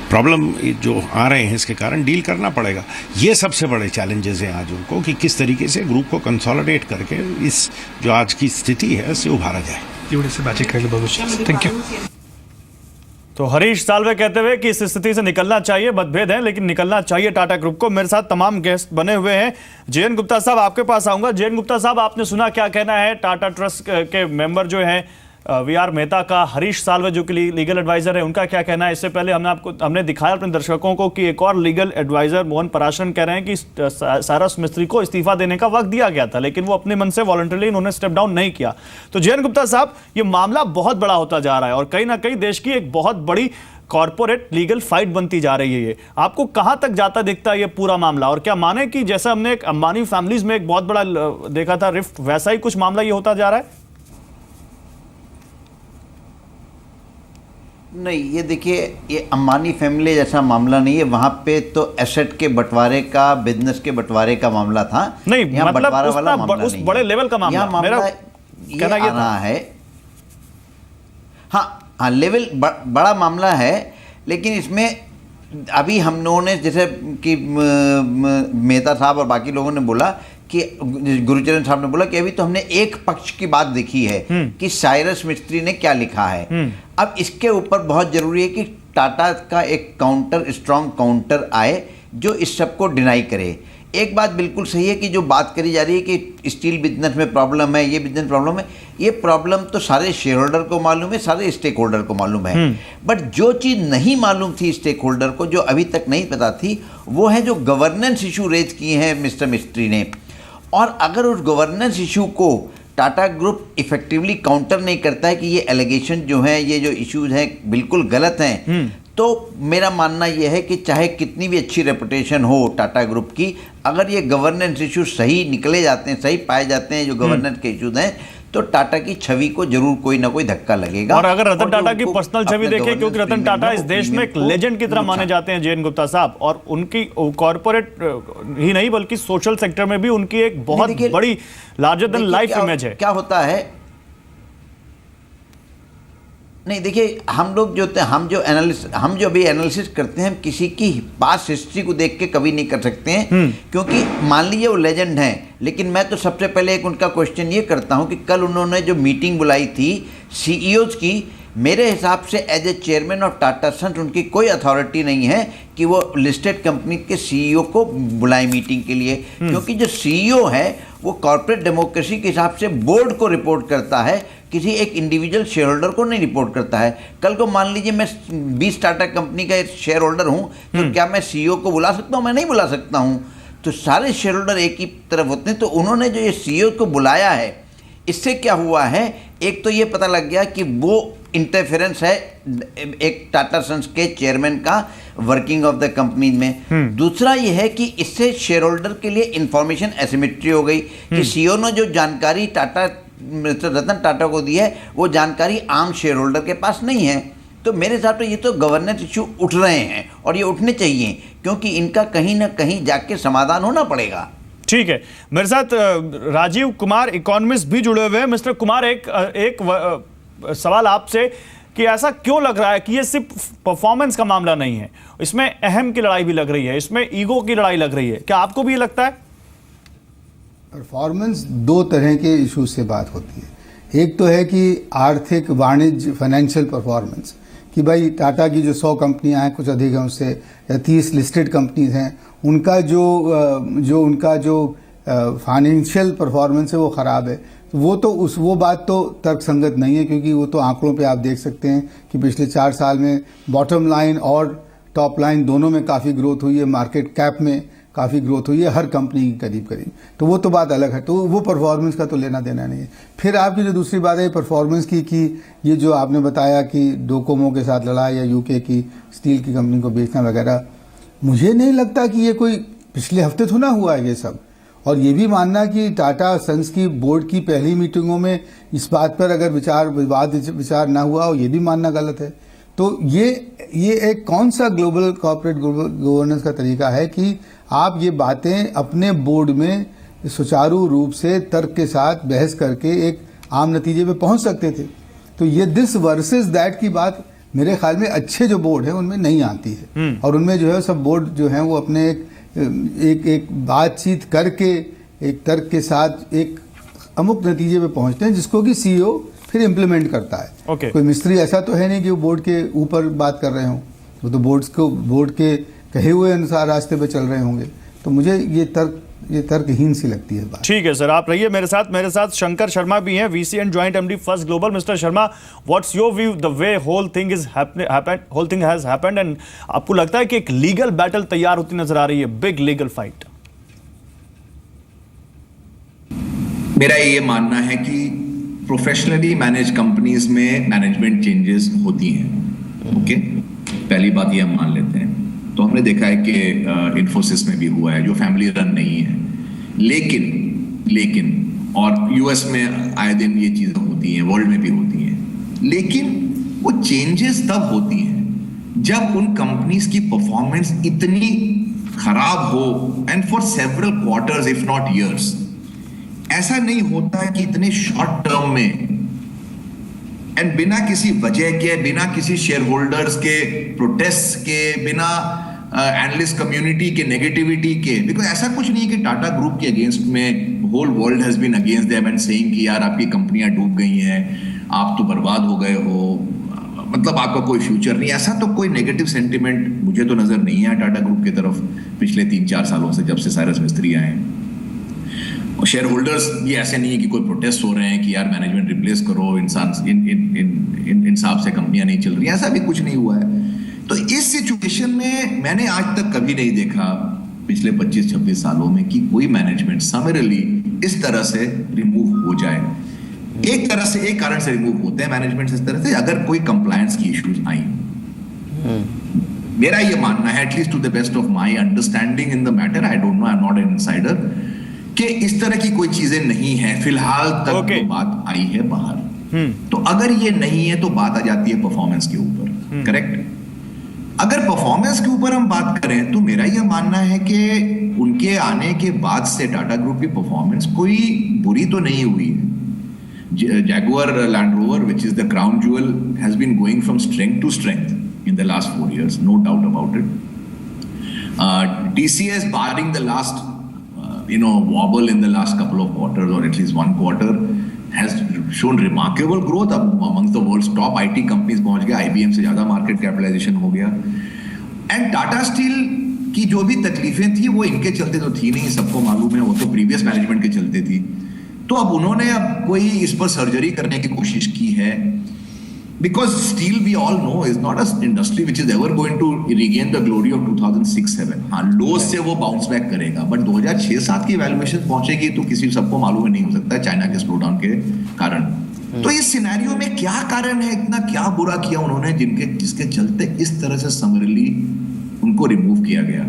प्रॉब्लम जो आ रहे हैं इसके कारण डील करना पड़ेगा। ये सबसे बड़े चैलेंजेस हैं आज उनको, कि किस तरीके से ग्रुप को कंसोलिडेट करके इस जो आज की स्थिति है उससे उभारा जाए। से बातचीत करने के बहुत थैंक यू। तो हरीश साल्वे कहते हुए कि इस स्थिति से निकलना चाहिए, मतभेद है लेकिन निकलना चाहिए टाटा ग्रुप को। मेरे साथ तमाम गेस्ट बने हुए हैं। जेएन गुप्ता साहब, आपके पास आऊंगा। जेएन गुप्ता साहब, आपने सुना क्या कहना है टाटा ट्रस्ट के मेंबर जो हैं वी आर मेहता का हरीश साल्वे जो कि लीगल एडवाइजर है, उनका क्या कहना है। इससे पहले हमने दिखाया अपने दर्शकों को कि एक और लीगल एडवाइजर मोहन पराशरन कह रहे हैं कि साइरस मिस्त्री को इस्तीफा देने का वक्त दिया गया था, लेकिन वो अपने मन से वॉलंटरली उन्होंने स्टेप डाउन नहीं किया। तो जयंत गुप्ता साहब, ये मामला बहुत बड़ा होता जा रहा है और कहीं ना कहीं देश की एक बहुत बड़ी कॉर्पोरेट लीगल फाइट बनती जा रही है। ये आपको कहां तक जाता दिखता है ये पूरा मामला, और क्या माने कि जैसा हमने एक अंबानी फैमिलीज में एक बहुत बड़ा देखा था रिफ्ट, वैसा ही कुछ मामला ये होता जा रहा है? नहीं, ये देखिए, ये अंबानी फैमिली जैसा मामला नहीं है। वहां पे तो एसेट के बंटवारे का, बिजनेस के बंटवारे का मामला था। नहीं, यहाँ मतलब बंटवारा वाला मामला उस नहीं बड़े है। लेवल का मामला, यहाँ मेरा ये कहना ये रहा है। हाँ, लेवल बड़ा मामला है, लेकिन इसमें अभी हम लोगों ने, जैसे कि मेहता साहब और बाकी लोगों ने बोला कि गुरुचरण साहब ने बोला कि अभी तो हमने एक पक्ष की बात देखी है कि साइरस मिस्त्री ने क्या लिखा है। अब इसके ऊपर बहुत जरूरी है कि टाटा का एक काउंटर, स्ट्रॉन्ग काउंटर आए जो इस सब को डिनाई करे। एक बात बिल्कुल सही है कि जो बात करी जा रही है कि स्टील बिजनेस में प्रॉब्लम है, ये बिजनेस प्रॉब्लम है, ये प्रॉब्लम तो सारे शेयर होल्डर को मालूम है, सारे स्टेक होल्डर को मालूम है। बट जो चीज़ नहीं मालूम थी स्टेक होल्डर को, जो अभी तक नहीं पता थी, वो है जो गवर्नेंस इशू रेज किए हैं मिस्टर मिस्त्री ने। और अगर उस गवर्नेंस इशू को टाटा ग्रुप इफेक्टिवली काउंटर नहीं करता है कि ये एलिगेशन जो हैं, ये जो इश्यूज हैं बिल्कुल गलत हैं, तो मेरा मानना यह है कि चाहे कितनी भी अच्छी रेपुटेशन हो टाटा ग्रुप की, अगर ये गवर्नेंस इशू सही निकले जाते हैं, सही पाए जाते हैं जो गवर्नेंस के इश्यूज हैं, तो टाटा की छवि को जरूर कोई ना कोई धक्का लगेगा। और अगर रतन टाटा की पर्सनल छवि देखें, क्योंकि रतन टाटा इस देश में एक लेजेंड की तरह माने जाते हैं जयंत गुप्ता साहब, और उनकी कॉर्पोरेट ही नहीं बल्कि सोशल सेक्टर में भी उनकी एक बहुत बड़ी लार्जर देन लाइफ इमेज है। क्या होता है, नहीं देखिए, हम लोग जो हम जो अभी एनालिसिस करते हैं, हम किसी की पास्ट हिस्ट्री को देख के कभी नहीं कर सकते हैं, क्योंकि मान लीजिए वो लेजेंड हैं, लेकिन मैं तो सबसे पहले एक उनका क्वेश्चन ये करता हूं कि कल उन्होंने जो मीटिंग बुलाई थी सीईओज की, मेरे हिसाब से as a chairman of Tata Sons उनकी कोई अथॉरिटी नहीं है कि वो लिस्टेड कंपनी के सीईओ को बुलाए मीटिंग के लिए, क्योंकि जो सीईओ है वो कॉर्पोरेट डेमोक्रेसी के हिसाब से बोर्ड को रिपोर्ट करता है, किसी एक इंडिविजुअल शेयर होल्डर को नहीं रिपोर्ट करता है। कल को मान लीजिए मैं 20 टाटा कंपनी का शेयर होल्डर हूँ, तो क्या मैं सीईओ को बुला सकता हूँ? मैं नहीं बुला सकता हूँ। तो सारे शेयर होल्डर एक ही तरफ होते हैं। तो उन्होंने जो ये सीईओ को बुलाया है, इससे क्या हुआ है, एक तो ये पता लग गया कि वो इंटरफेरेंस है एक टाटा सन्स के चेयरमैन का वर्किंग ऑफ द कंपनी में। दूसरा ये है कि इससे शेयर होल्डर के लिए इंफॉर्मेशन एसिमेट्री हो गई कि सीईओ ने जो जानकारी टाटा मिस्टर रतन टाटा को दी है, वो जानकारी आम शेयर होल्डर के पास नहीं है। तो मेरे हिसाब से ये तो गवर्नेंस इशू उठ रहे हैं और ये उठने चाहिए, क्योंकि इनका कहीं ना कहीं जाके समाधान होना पड़ेगा। ठीक है, मेरे साथ राजीव कुमार इकोनॉमिस्ट भी जुड़े हुए हैं। मिस्टर कुमार, एक सवाल आपसे कि ऐसा क्यों लग रहा है कि ये सिर्फ परफॉर्मेंस का मामला नहीं है, इसमें अहम की लड़ाई भी लग रही है, इसमें ईगो की लड़ाई लग रही है, क्या आपको भी ये लगता है? परफॉर्मेंस दो तरह के इशू से बात होती है। एक तो है कि आर्थिक, वाणिज्य, फाइनेंशियल परफॉर्मेंस, कि भाई टाटा की जो 100 कंपनियां हैं, कुछ अधिक हैं उससे, या 30 लिस्टेड कंपनीज हैं, उनका जो फाइनेंशियल परफॉर्मेंस है वो ख़राब है। तो वो बात तो तर्कसंगत नहीं है, क्योंकि वो तो आंकड़ों पे आप देख सकते हैं कि पिछले 4 साल में बॉटम लाइन और टॉप लाइन दोनों में काफ़ी ग्रोथ हुई है, मार्केट कैप में काफ़ी ग्रोथ हुई है हर कंपनी की करीब। तो वो तो बात अलग है, तो वो परफॉर्मेंस का तो लेना देना नहीं है। फिर आपकी जो दूसरी बात है परफॉर्मेंस की, कि ये जो आपने बताया कि डोकोमो के साथ लड़ा या यूके की स्टील की कंपनी को बेचना वगैरह, मुझे नहीं लगता कि ये कोई पिछले हफ्ते तो ना हुआ है ये सब। और ये भी मानना कि टाटा सन्स की बोर्ड की पहली मीटिंगों में इस बात पर अगर विचार ना हुआ हो, ये भी मानना गलत है। तो ये एक कौन सा ग्लोबल कॉर्पोरेट गवर्नेंस का तरीका है कि आप ये बातें अपने बोर्ड में सुचारू रूप से तर्क के साथ बहस करके एक आम नतीजे पे पहुंच सकते थे। तो ये दिस वर्सेस दैट की बात मेरे ख्याल में अच्छे जो बोर्ड है उनमें नहीं आती है। और उनमें जो है सब बोर्ड जो है वो अपने एक बातचीत करके एक तर्क के साथ एक अमुक नतीजे पे पहुंचते हैं, जिसको कि सीईओ फिर इम्प्लीमेंट करता है। कोई मिस्त्री ऐसा तो है नहीं कि वो बोर्ड के ऊपर बात कर रहे हों, वो तो बोर्ड के कहे हुए अनुसार रास्ते पे चल रहे होंगे। तो मुझे ये तर्क ये तर्कहीन सी लगती है बात। ठीक है सर, आप रहिए मेरे साथ शंकर शर्मा भी हैं, VC and joint MD First Global. Mister Sharma, what's your view the way whole thing has happened, and आपको लगता है कि एक लीगल बैटल तैयार होती नजर आ रही है, बिग लीगल फाइट? मेरा ये मानना है कि प्रोफेशनली मैनेज कंपनीज में मैनेजमेंट चेंजेस होती हैं। ओके, पहली बात ये हम मान लेते हैं। तो हमने देखा है कि इन्फोसिस में भी हुआ है, जो फैमिली रन नहीं है, लेकिन और यूएस में आए दिन ये चीजें होती हैं, वर्ल्ड में भी होती हैं, लेकिन वो चेंजेस तब होती हैं जब उन कंपनीज की परफॉर्मेंस इतनी खराब हो, and for several quarters if not years. ऐसा नहीं होता है कि इतने शॉर्ट टर्म में एंड बिना किसी वजह के, बिना किसी शेयर होल्डर्स के प्रोटेस्ट के, बिना एनालिस्ट कम्युनिटी के नेगेटिविटी के, बिकॉज ऐसा कुछ नहीं है कि टाटा ग्रुप के अगेंस्ट में whole world has been against them and saying कि यार आपकी कंपनियां डूब गई हैं, आप तो बर्बाद हो गए हो, मतलब आपका कोई फ्यूचर नहीं। ऐसा तो कोई नेगेटिव सेंटिमेंट मुझे तो नजर नहीं है टाटा ग्रुप की तरफ पिछले 3-4 सालों से, जब से साइरस मिस्त्री आए हैं। और शेयर होल्डर्स ये ऐसे नहीं है कि कोई प्रोटेस्ट हो रहे हैं कि यार मैनेजमेंट रिप्लेस करो, इंसाफ से कंपनियां नहीं चल रही, ऐसा भी कुछ नहीं हुआ है। तो इस सिचुएशन में मैंने आज तक कभी नहीं देखा पिछले 25-26 सालों में कि कोई मैनेजमेंट समरली इस तरह से रिमूव हो जाए। एक तरह से, एक कारण से रिमूव होते हैं मैनेजमेंट इस तरह से, अगर कोई कंप्लायंस की इश्यूज आई। मेरा ये मानना है, at least to the best of my understanding in the matter, I don't know, I am not an insider, कि इस तरह की कोई चीजें नहीं है फिलहाल तक। तो बात आई है बाहर, तो अगर ये नहीं है तो बात आ जाती है परफॉर्मेंस के ऊपर, करेक्ट? अगर परफॉर्मेंस के ऊपर हम बात करें तो मेरा यह मानना है कि उनके आने के बाद से टाटा ग्रुप की परफॉर्मेंस कोई बुरी तो नहीं हुई है। Jaguar land rover, which is the crown jewel, has been going from strength to strength in the last 4 years, no doubt about it. TCS, barring the last wobble in the last couple of quarters, or at least one quarter, has shown remarkable growth amongst the world's top IT companies पहुंच गया, IBM से ज़्यादा मार्केट कैपिटलाइजेशन हो गया। एंड टाटा स्टील की जो भी तकलीफें थी वो इनके चलते तो थी नहीं, सबको मालूम है, वो तो प्रीवियस मैनेजमेंट के चलते थी। तो अब उन्होंने अब कोई इस पर सर्जरी करने की कोशिश की है, because steel we all know is not a industry which is ever going to regain the glory of 2006-07। हाँ, लोस से वो बाउंस बैक करेगा, बट 2006-07 की वैल्यूएशन पहुंचेगी तो किसी सबको मालूम नहीं हो सकता है, चाइना के स्लोडाउन के कारण। तो इस सिनेरियो में क्या कारण है, इतना क्या बुरा किया उन्होंने जिसके चलते इस तरह से समरली उनको रिमूव किया गया?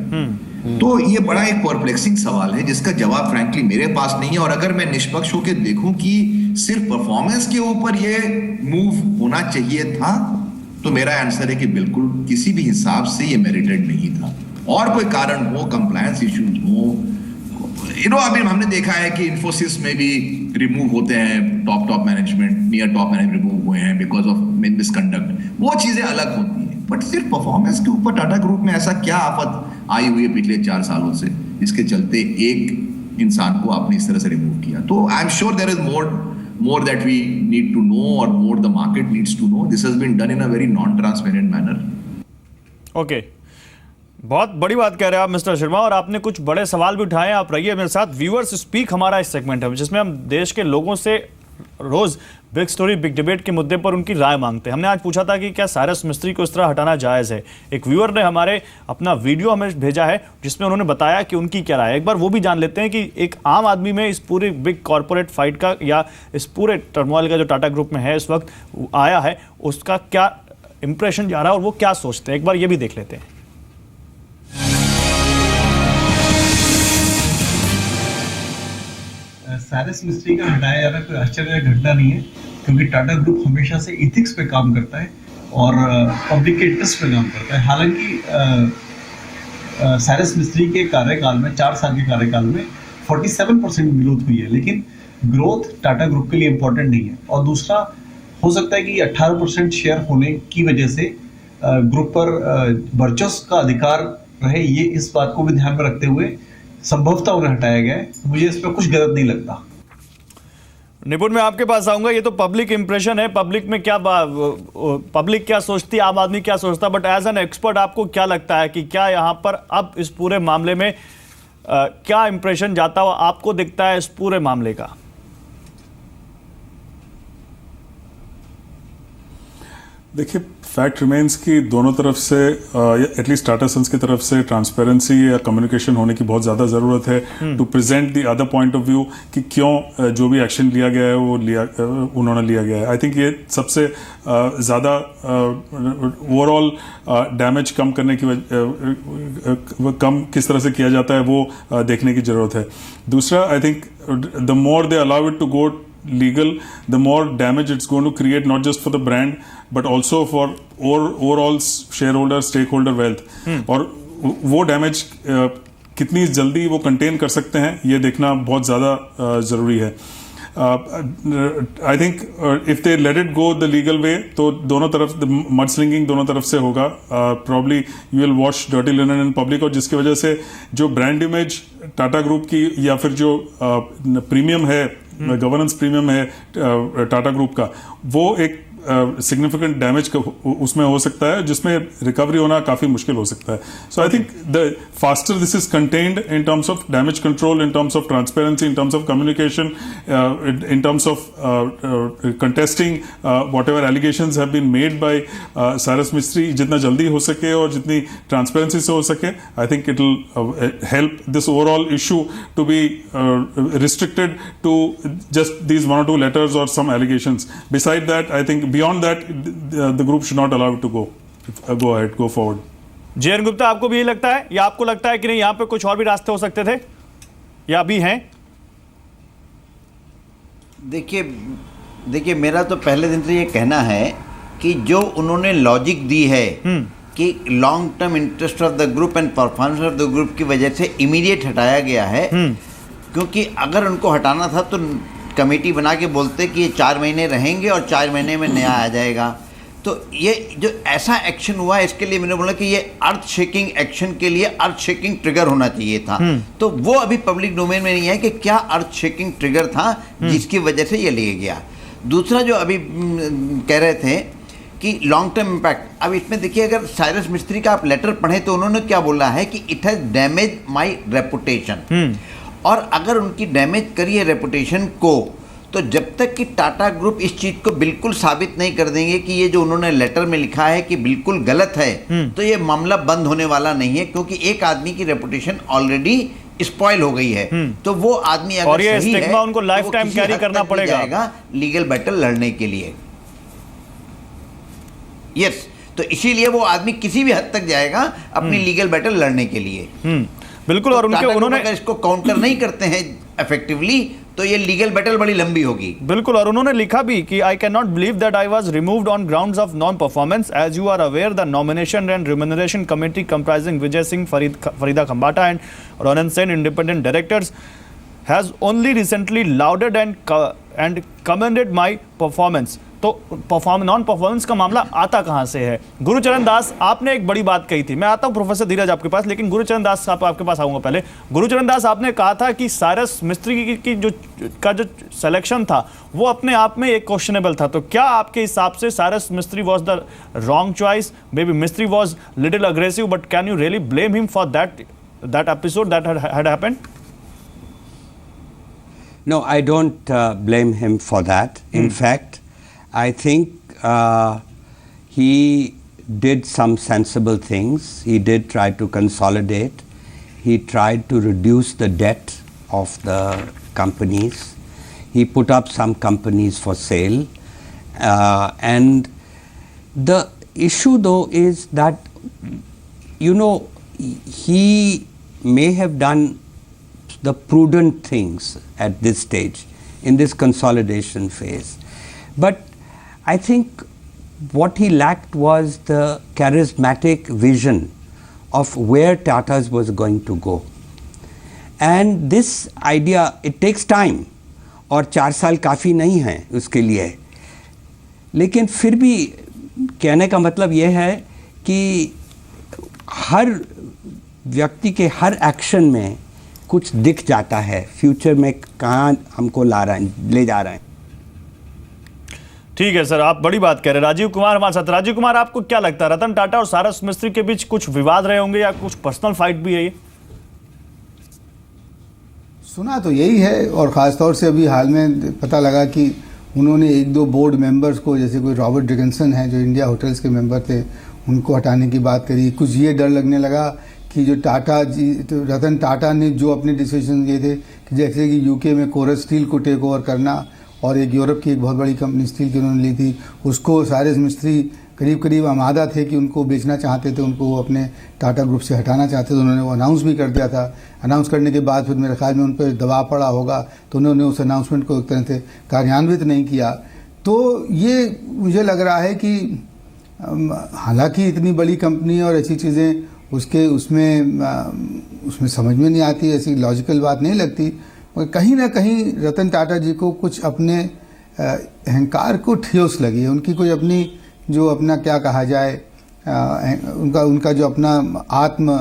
तो ये बड़ा एक परप्लेक्सिंग सवाल है जिसका जवाब फ्रैंकली मेरे पास नहीं है। और अगर मैं निष्पक्ष होकर देखूं कि सिर्फ परफॉर्मेंस के ऊपर ये मूव होना चाहिए था, तो मेरा आंसर है कि बिल्कुल किसी भी हिसाब से ये मेरिटेड नहीं था। और कोई कारण हो, कंप्लायंस इश्यूज हो, अभी हमने देखा है कि इन्फोसिस में भी रिमूव होते हैं top management, near top management remove हुए हैं बिकॉज ऑफ मिसकंडक्ट, वो चीजें अलग होती हैं। बट सिर्फ परफॉर्मेंस के ऊपर टाटा ग्रुप में ऐसा क्या आफत आई हुई है पिछले 4 सालों से जिसके चलते एक इंसान को आपने इस तरह से रिमूव किया? तो I am sure there is more that we need to know, or more the market needs to know. This has been done in a very non-transparent manner. Okay. बहुत बड़ी बात कह रहे हैं आप मिस्टर शर्मा, और आपने कुछ बड़े सवाल भी उठाए हैं। आप रहिए मेरे साथ। व्यूअर्स स्पीक हमारा इस सेगमेंट है जिसमें हम देश के लोगों से रोज बिग स्टोरी बिग डिबेट के मुद्दे पर उनकी राय मांगते हैं। हमने आज पूछा था कि क्या साइरस मिस्त्री को इस तरह हटाना जायज़ है। एक व्यूअर ने हमारे अपना वीडियो हमें भेजा है जिसमें उन्होंने बताया कि उनकी क्या राय है। एक बार वो भी जान लेते हैं कि एक आम आदमी में इस पूरे बिग कॉर्पोरेट फाइट का या इस पूरे टर्मोइल का जो टाटा ग्रुप में है इस वक्त आया है, उसका क्या इंप्रेशन जा रहा है और वो क्या सोचते हैं। एक बार ये भी देख लेते हैं। साइरस मिस्त्री का हटाया जाना कोई आश्चर्य घटना नहीं है, क्योंकि टाटा ग्रुप हमेशा से इथिक्स पे काम करता है और पब्लिक के इंटरेस्ट पे काम करता है। हालांकि साइरस मिस्त्री के कार्यकाल में, 4 साल के कार्यकाल में 47% ग्रोथ हुई है, लेकिन ग्रोथ टाटा ग्रुप के लिए इम्पोर्टेंट नहीं है। और दूसरा, हो सकता है कि 18% शेयर होने की वजह से ग्रुप पर वर्चस्व का अधिकार रहे, ये इस बात को भी ध्यान में रखते हुए संभवतः उन्हें हटाया गया है। मुझे इस पर कुछ गलत नहीं लगता। निपुण, मैं आपके पास आऊंगा। ये तो पब्लिक इंप्रेशन है, पब्लिक में क्या पब्लिक क्या सोचती है, आम आदमी क्या सोचता है, बट एज एन एक्सपर्ट आपको क्या लगता है कि क्या यहाँ पर अब इस पूरे मामले में क्या इंप्रेशन जाता हुआ आपको दिखता है इस पूरे मामले का? देखिए, फैक्ट रिमेन्स कि दोनों तरफ से एटलीस्ट टाटा सन्स की तरफ से ट्रांसपेरेंसी या कम्युनिकेशन होने की बहुत ज़्यादा ज़रूरत है to present the other point of view कि क्यों जो भी एक्शन लिया गया है वो उन्होंने लिया गया है। आई थिंक ये सबसे ज़्यादा ओवरऑल डैमेज कम करने की कम किस तरह से किया जाता है वो देखने की ज़रूरत है। दूसरा, I think the more they allow it to go legal, the more damage it's going to create, not just for the brand but also for overall shareholder stakeholder wealth. और वो डैमेज कितनी जल्दी वो कंटेन कर सकते हैं ये देखना बहुत ज़्यादा ज़रूरी है। I think if they let it go the legal way तो दोनों तरफ मड स्लिंगिंग दोनों तरफ से होगा। Probably you will wash dirty linen in public, और जिसकी वजह से जो ब्रांड इमेज टाटा ग्रुप की या फिर जो प्रीमियम है, गवर्नेंस प्रीमियम है टाटा ग्रुप का, वो एक सिग्निफिकेंट डैमेज उसमें हो सकता है जिसमें रिकवरी होना काफ़ी मुश्किल हो सकता है। So I think the faster this is contained in terms of damage control, in terms of transparency, in terms of communication, in terms of contesting whatever allegations have been made by Cyrus Mistry, जितना जल्दी हो सके और जितनी ट्रांसपेरेंसी से हो सके, I think it will help this overall issue to be restricted to just these one or two letters or some allegations. Beside that, I think beyond that, the group should not allow it to go ahead, go forward. JN Gupta, आपको भी यही लगता है या आपको लगता है कि नहीं यहाँ पे कुछ और भी रास्ते हो सकते थे या अभी हैं? देखिए मेरा तो पहले दिन से ये कहना है कि जो उन्होंने लॉजिक दी है कि long term interest of the group and performance of the group की वजह से इमीडिएट हटाया गया है, क्योंकि अगर उनको हटाना था तो कमेटी बना के बोलते कि ये 4 महीने रहेंगे और 4 महीने में नया आ जाएगा। तो ये जो ऐसा एक्शन हुआ है, इसके लिए मैंने बोला कि ये अर्थ शेकिंग एक्शन के लिए अर्थ शेकिंग ट्रिगर होना चाहिए था। तो वो अभी पब्लिक डोमेन में नहीं है कि क्या अर्थ शेकिंग ट्रिगर था जिसकी वजह से ये लिया गया। दूसरा जो अभी कह रहे थे कि लॉन्ग टर्म इम्पैक्ट, अब इसमें देखिए अगर साइरस मिस्त्री का आप लेटर पढ़ें तो उन्होंने क्या बोला है कि it has damage my reputation, और अगर उनकी डैमेज करी है रेपुटेशन को, तो जब तक कि टाटा ग्रुप इस चीज़ को बिल्कुल साबित नहीं कर देंगे कि ये जो उन्होंने लेटर में लिखा है कि बिल्कुल गलत है, तो ये मामला बंद होने वाला नहीं है, क्योंकि एक आदमी की रेपुटेशन ऑलरेडी स्पॉइल हो गई है। तो वो आदमी अगर और ये सही है उनको लाइफ टाइम कैरी करना पड़ेगा लीगल बैटल लड़ने के लिए। यस, तो इसीलिए वो आदमी किसी भी हद तक जाएगा अपनी लीगल बैटल लड़ने के लिए। बिल्कुल, और उन्होंने अगर इसको काउंटर नहीं करते हैं इफेक्टिवली तो ये लीगल बैटल बड़ी लंबी होगी। बिल्कुल, और उन्होंने लिखा भी कि I cannot believe that I was removed on grounds of non performance. As you are aware, the nomination and remuneration committee comprising Vijay Singh, Farida Khambata and Ronen Sen, independent directors, has only recently lauded and commended my performance. तो नॉन परफॉर्मेंस का मामला आता कहां से है? गुरुचरण दास, आपने एक बड़ी बात कही थी। मैं आता हूं प्रोफेसर धीरज आपके पास, लेकिन गुरुचरण दास आपके पास आऊंगा पहले। गुरुचरण दास, आपने कहा था कि साइरस मिस्त्री की जो सिलेक्शन था वो अपने आप में एक क्वेश्चनेबल था। तो क्या आपके हिसाब से Cyrus Mistry was the wrong choice? Maybe Mistry was little aggressive, but can you really blame him for that episode that had happened? No, I don't blame him for that. In fact, I think he did some sensible things. He did try to consolidate. He tried to reduce the debt of the companies. He put up some companies for sale. And the issue though is that, you know, he may have done the prudent things at this stage in this consolidation phase. But I think what he lacked was the charismatic vision of where Tata's was going to go. And this idea, it takes time, और 4 साल काफ़ी नहीं है उसके लिए। लेकिन फिर भी कहने का मतलब ये है कि हर व्यक्ति के हर एक्शन में कुछ दिख जाता है, फ्यूचर में कहाँ हमको ले जा रहे हैं। ठीक है सर, आप बड़ी बात कह रहे हैं। राजीव कुमार हमारे साथ। राजीव कुमार, आपको क्या लगता है रतन टाटा और साइरस मिस्त्री के बीच कुछ विवाद रहे होंगे या कुछ पर्सनल फाइट भी है ये? सुना तो यही है, और ख़ास तौर से अभी हाल में पता लगा कि उन्होंने एक दो बोर्ड मेंबर्स को, जैसे कोई रॉबर्ट डिकिंसन है जो इंडिया होटल्स के मेंबर थे, उनको हटाने की बात करी। कुछ ये डर लगने लगा कि जो टाटा जी, तो रतन टाटा ने जो अपने डिसीजन लिए थे कि जैसे कि यूके में कोरस स्टील को टेक ओवर करना, और एक यूरोप की एक बहुत बड़ी कंपनी स्टील की उन्होंने ली थी, उसको साइरस मिस्त्री करीब आमादा थे कि उनको बेचना चाहते थे, उनको अपने टाटा ग्रुप से हटाना चाहते थे। उन्होंने वो अनाउंस भी कर दिया था। अनाउंस करने के बाद फिर मेरे ख्याल में उन पर दबाव पड़ा होगा, तो उन्होंने उस अनाउंसमेंट को एक तरह से कार्यान्वित नहीं किया। तो ये मुझे लग रहा है कि हालांकि इतनी बड़ी कंपनी और ऐसी चीज़ें उसमें समझ में नहीं आती, ऐसी लॉजिकल बात नहीं लगती, और कहीं ना कहीं रतन टाटा जी को कुछ अपने अहंकार को ठेस लगी है। उनकी कोई अपनी जो अपना क्या कहा जाए, उनका जो अपना आत्म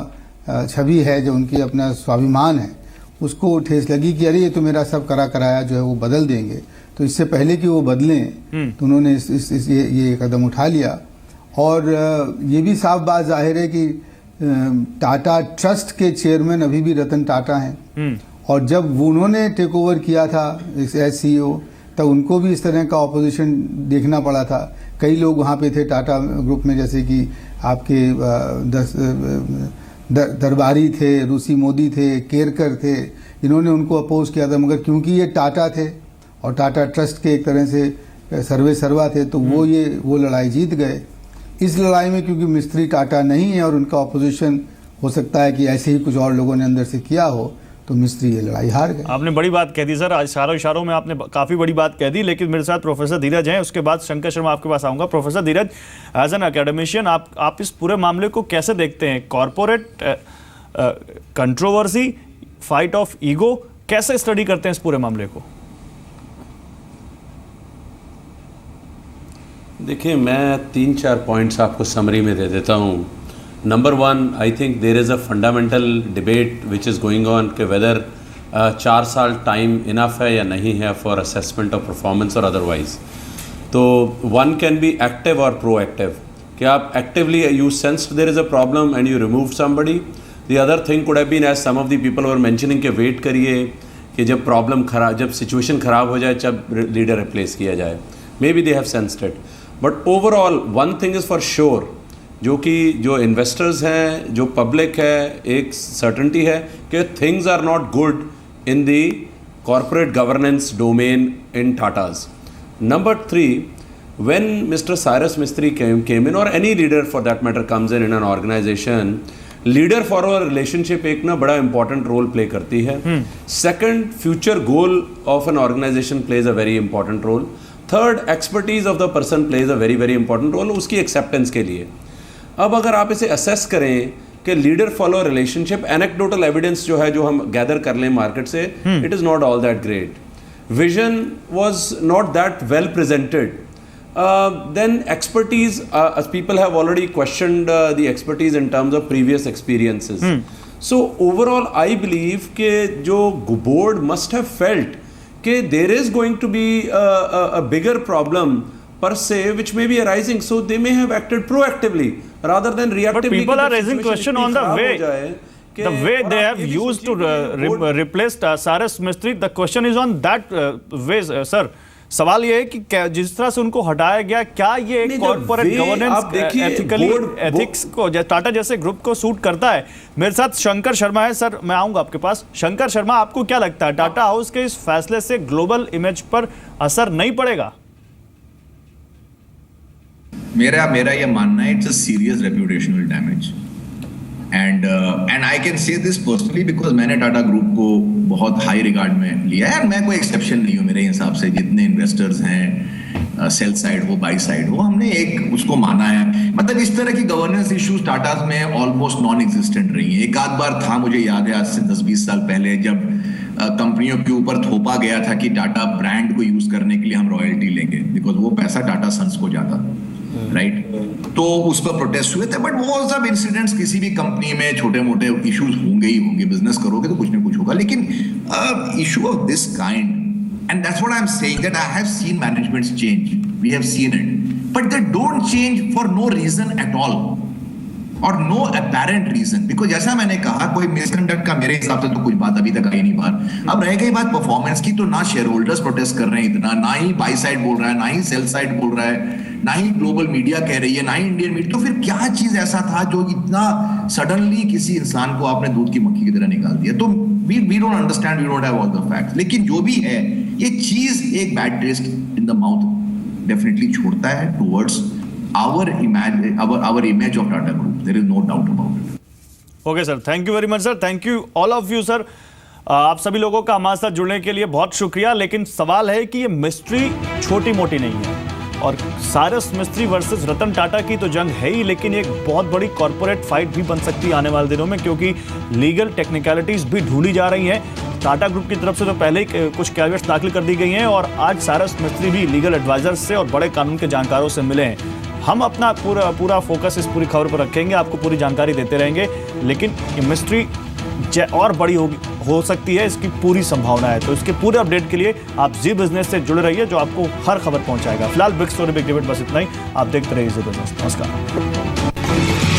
छवि है, जो उनकी अपना स्वाभिमान है, उसको ठेस लगी कि अरे ये तो मेरा सब कराया जो है वो बदल देंगे। तो इससे पहले कि वो बदलें तो उन्होंने ये कदम उठा लिया। और ये भी साफ बात जाहिर है कि टाटा ट्रस्ट के चेयरमैन अभी भी रतन टाटा हैं, और जब उन्होंने टेक ओवर किया था एज CEO, तब उनको भी इस तरह का ऑपोजिशन देखना पड़ा था। कई लोग वहाँ पे थे टाटा ग्रुप में, जैसे कि आपके दरबारी थे, रूसी मोदी थे, केरकर थे, इन्होंने उनको अपोज किया था। मगर क्योंकि ये टाटा थे और टाटा ट्रस्ट के एक तरह से सर्वे सर्वा थे, तो वो लड़ाई जीत गए। इस लड़ाई में क्योंकि मिस्त्री टाटा नहीं है और उनका ऑपोजिशन हो सकता है कि ऐसे ही कुछ और लोगों ने अंदर से किया हो, तो मिस्त्री ये लड़ाई हार गए। आपने बड़ी बात कह दी सर, आज इशारों में आपने काफ़ी बड़ी बात कह दी। लेकिन मेरे साथ प्रोफेसर धीरज हैं, उसके बाद शंकर शर्मा आपके पास आऊँगा। Professor Dheeraj, as an academician आप इस पूरे मामले को कैसे देखते हैं? Corporate controversy, fight of ego, कैसे स्टडी करते हैं इस पूरे मामले को? देखिए, मैं 3-4 पॉइंट्स आपको समरी में दे देता हूँ। Number 1, I think there is a fundamental debate which is going on कि वेदर 4 साल टाइम इनफ है या नहीं है फॉर असेसमेंट ऑफ परफॉर्मेंस और अदरवाइज। तो वन कैन बी एक्टिव और प्रोएक्टिव, कि आप actively you sensed there is a problem and you remove somebody. The other thing could have been, as some of the people were mentioning, कि वेट करिए कि जब सिचुएशन ख़राब हो जाए जब लीडर रिप्लेस किया जाए। Maybe they have sensed it, but overall one thing is for sure, जो इन्वेस्टर्स हैं, जो पब्लिक है, एक सर्टेनिटी है कि things are not good in the corporate governance domain in Tatas. Number 3, when Mr. Cyrus Mistry came in, or any leader for that matter comes in an organization, leader forward relationship एक ना बड़ा इंपॉर्टेंट रोल प्ले करती है। Second, future goal of an organization plays a very important role. Third, expertise of the person plays a very very important role उसकी एक्सेप्टेंस के लिए। अब अगर आप इसे असेस करें कि leader follow relationship, anecdotal evidence जो है, जो हम गैदर कर लें मार्केट से, it is not all that great. Vision was not that well presented. Then expertise, as people have already questioned the expertise in terms of previous experiences. So overall, I believe कि जो board must have felt कि there is going to be a bigger problem per se which may be arising, so they may have acted proactively rather than reactively. But people are raising question on the way they have used to replace Cyrus Mistry. The question is on that way, sir. सवाल ये है कि जिस तरह से उनको हटाया गया, क्या ये कॉर्पोरेट गवर्नेंस एथिक्स को टाटा जैसे ग्रुप को सूट करता है? मेरे साथ शंकर शर्मा है। सर, मैं आऊंगा आपके पास। शंकर शर्मा, आपको क्या लगता है, टाटा हाउस के इस फैसले से ग्लोबल इमेज पर असर नहीं पड़ेगा? मेरा ये मानना है, it's a serious reputational damage. And I can say this personally because मैंने टाटा ग्रुप को बहुत हाई रिगार्ड में लिया है। मैं कोई एक्सेप्शन नहीं हूँ मेरे हिसाब से। जितने इन्वेस्टर्स हैं, सेल साइड हो, बाई साइड हो, हमने एक उसको माना है। मतलब इस तरह की गवर्नेंस इश्यूज टाटा में ऑलमोस्ट नॉन एग्जिस्टेंट रही है। एक आध बार था, मुझे याद है आज से 10-20 साल पहले, जब कंपनियों के ऊपर थोपा गया था कि टाटा ब्रांड को यूज करने के लिए हम रॉयल्टी लेंगे, बिकॉज वो पैसा टाटा सन्स को जाता, राइट? तो उस पर प्रोटेस्ट हुए थे। बट वो सब इंसिडेंट्स किसी भी कंपनी में छोटे मोटे इश्यूज होंगे ही होंगे। बिजनेस करोगे तो कुछ ना कुछ होगा। लेकिन issue of this kind, and that's what I am saying, that I have seen managements change, we have seen it, but they don't change for no reason at all. और नो अपैरेंट रीजन, बिकॉज जैसा मैंने कहा कोई मिसकंडक्ट का मेरे हिसाब से तो कुछ बात अभी तक आई नहीं बाहर। अब रह गई बात परफॉर्मेंस की, तो ना शेयर होल्डर्स प्रोटेस्ट कर रहे हैं इतना, ना ही बाई साइड बोल रहा है, ना ही सेल साइड बोल रहा है, ना ही ग्लोबल मीडिया कह रही है, ना ही इंडियन मीडिया। तो फिर क्या चीज ऐसा था जो इतना सडनली किसी इंसान को आपने दूध की मक्खी की तरह निकाल दिया? तो we don't understand, we don't have all the facts. लेकिन जो भी है, ये चीज एक bad taste in the mouth definitely छोड़ता है towards our image of Tata Group. There is no doubt about it. Okay sir, thank you very much sir, thank you all of you sir. आप सभी लोगों का हमारे साथ जुड़ने के लिए बहुत शुक्रिया। लेकिन सवाल है कि ये मिस्ट्री छोटी मोटी नहीं है, और साइरस मिस्त्री वर्सेस रतन टाटा की तो जंग है ही, लेकिन एक बहुत बड़ी कॉर्पोरेट फाइट भी बन सकती है आने वाले दिनों में, क्योंकि लीगल टेक्निकलिटीज भी ढूंढी जा रही हैं। टाटा ग्रुप की तरफ से तो पहले ही कुछ कैवियट्स दाखिल कर दी गई हैं, और आज साइरस मिस्त्री भी लीगल एडवाइजर्स से और बड़े कानून के जानकारों से मिले हैं। हम अपना पूरा फोकस इस पूरी खबर पर रखेंगे, आपको पूरी जानकारी देते रहेंगे, लेकिन ये मिस्ट्री और बड़ी हो सकती है, इसकी पूरी संभावना है। तो इसके पूरे अपडेट के लिए आप जी बिजनेस से जुड़े रहिए, जो आपको हर खबर पहुंचाएगा। फिलहाल बिग स्टोरी बिग डिबेट बस इतना ही। आप देखते रहिए जी बिजनेस। नमस्कार।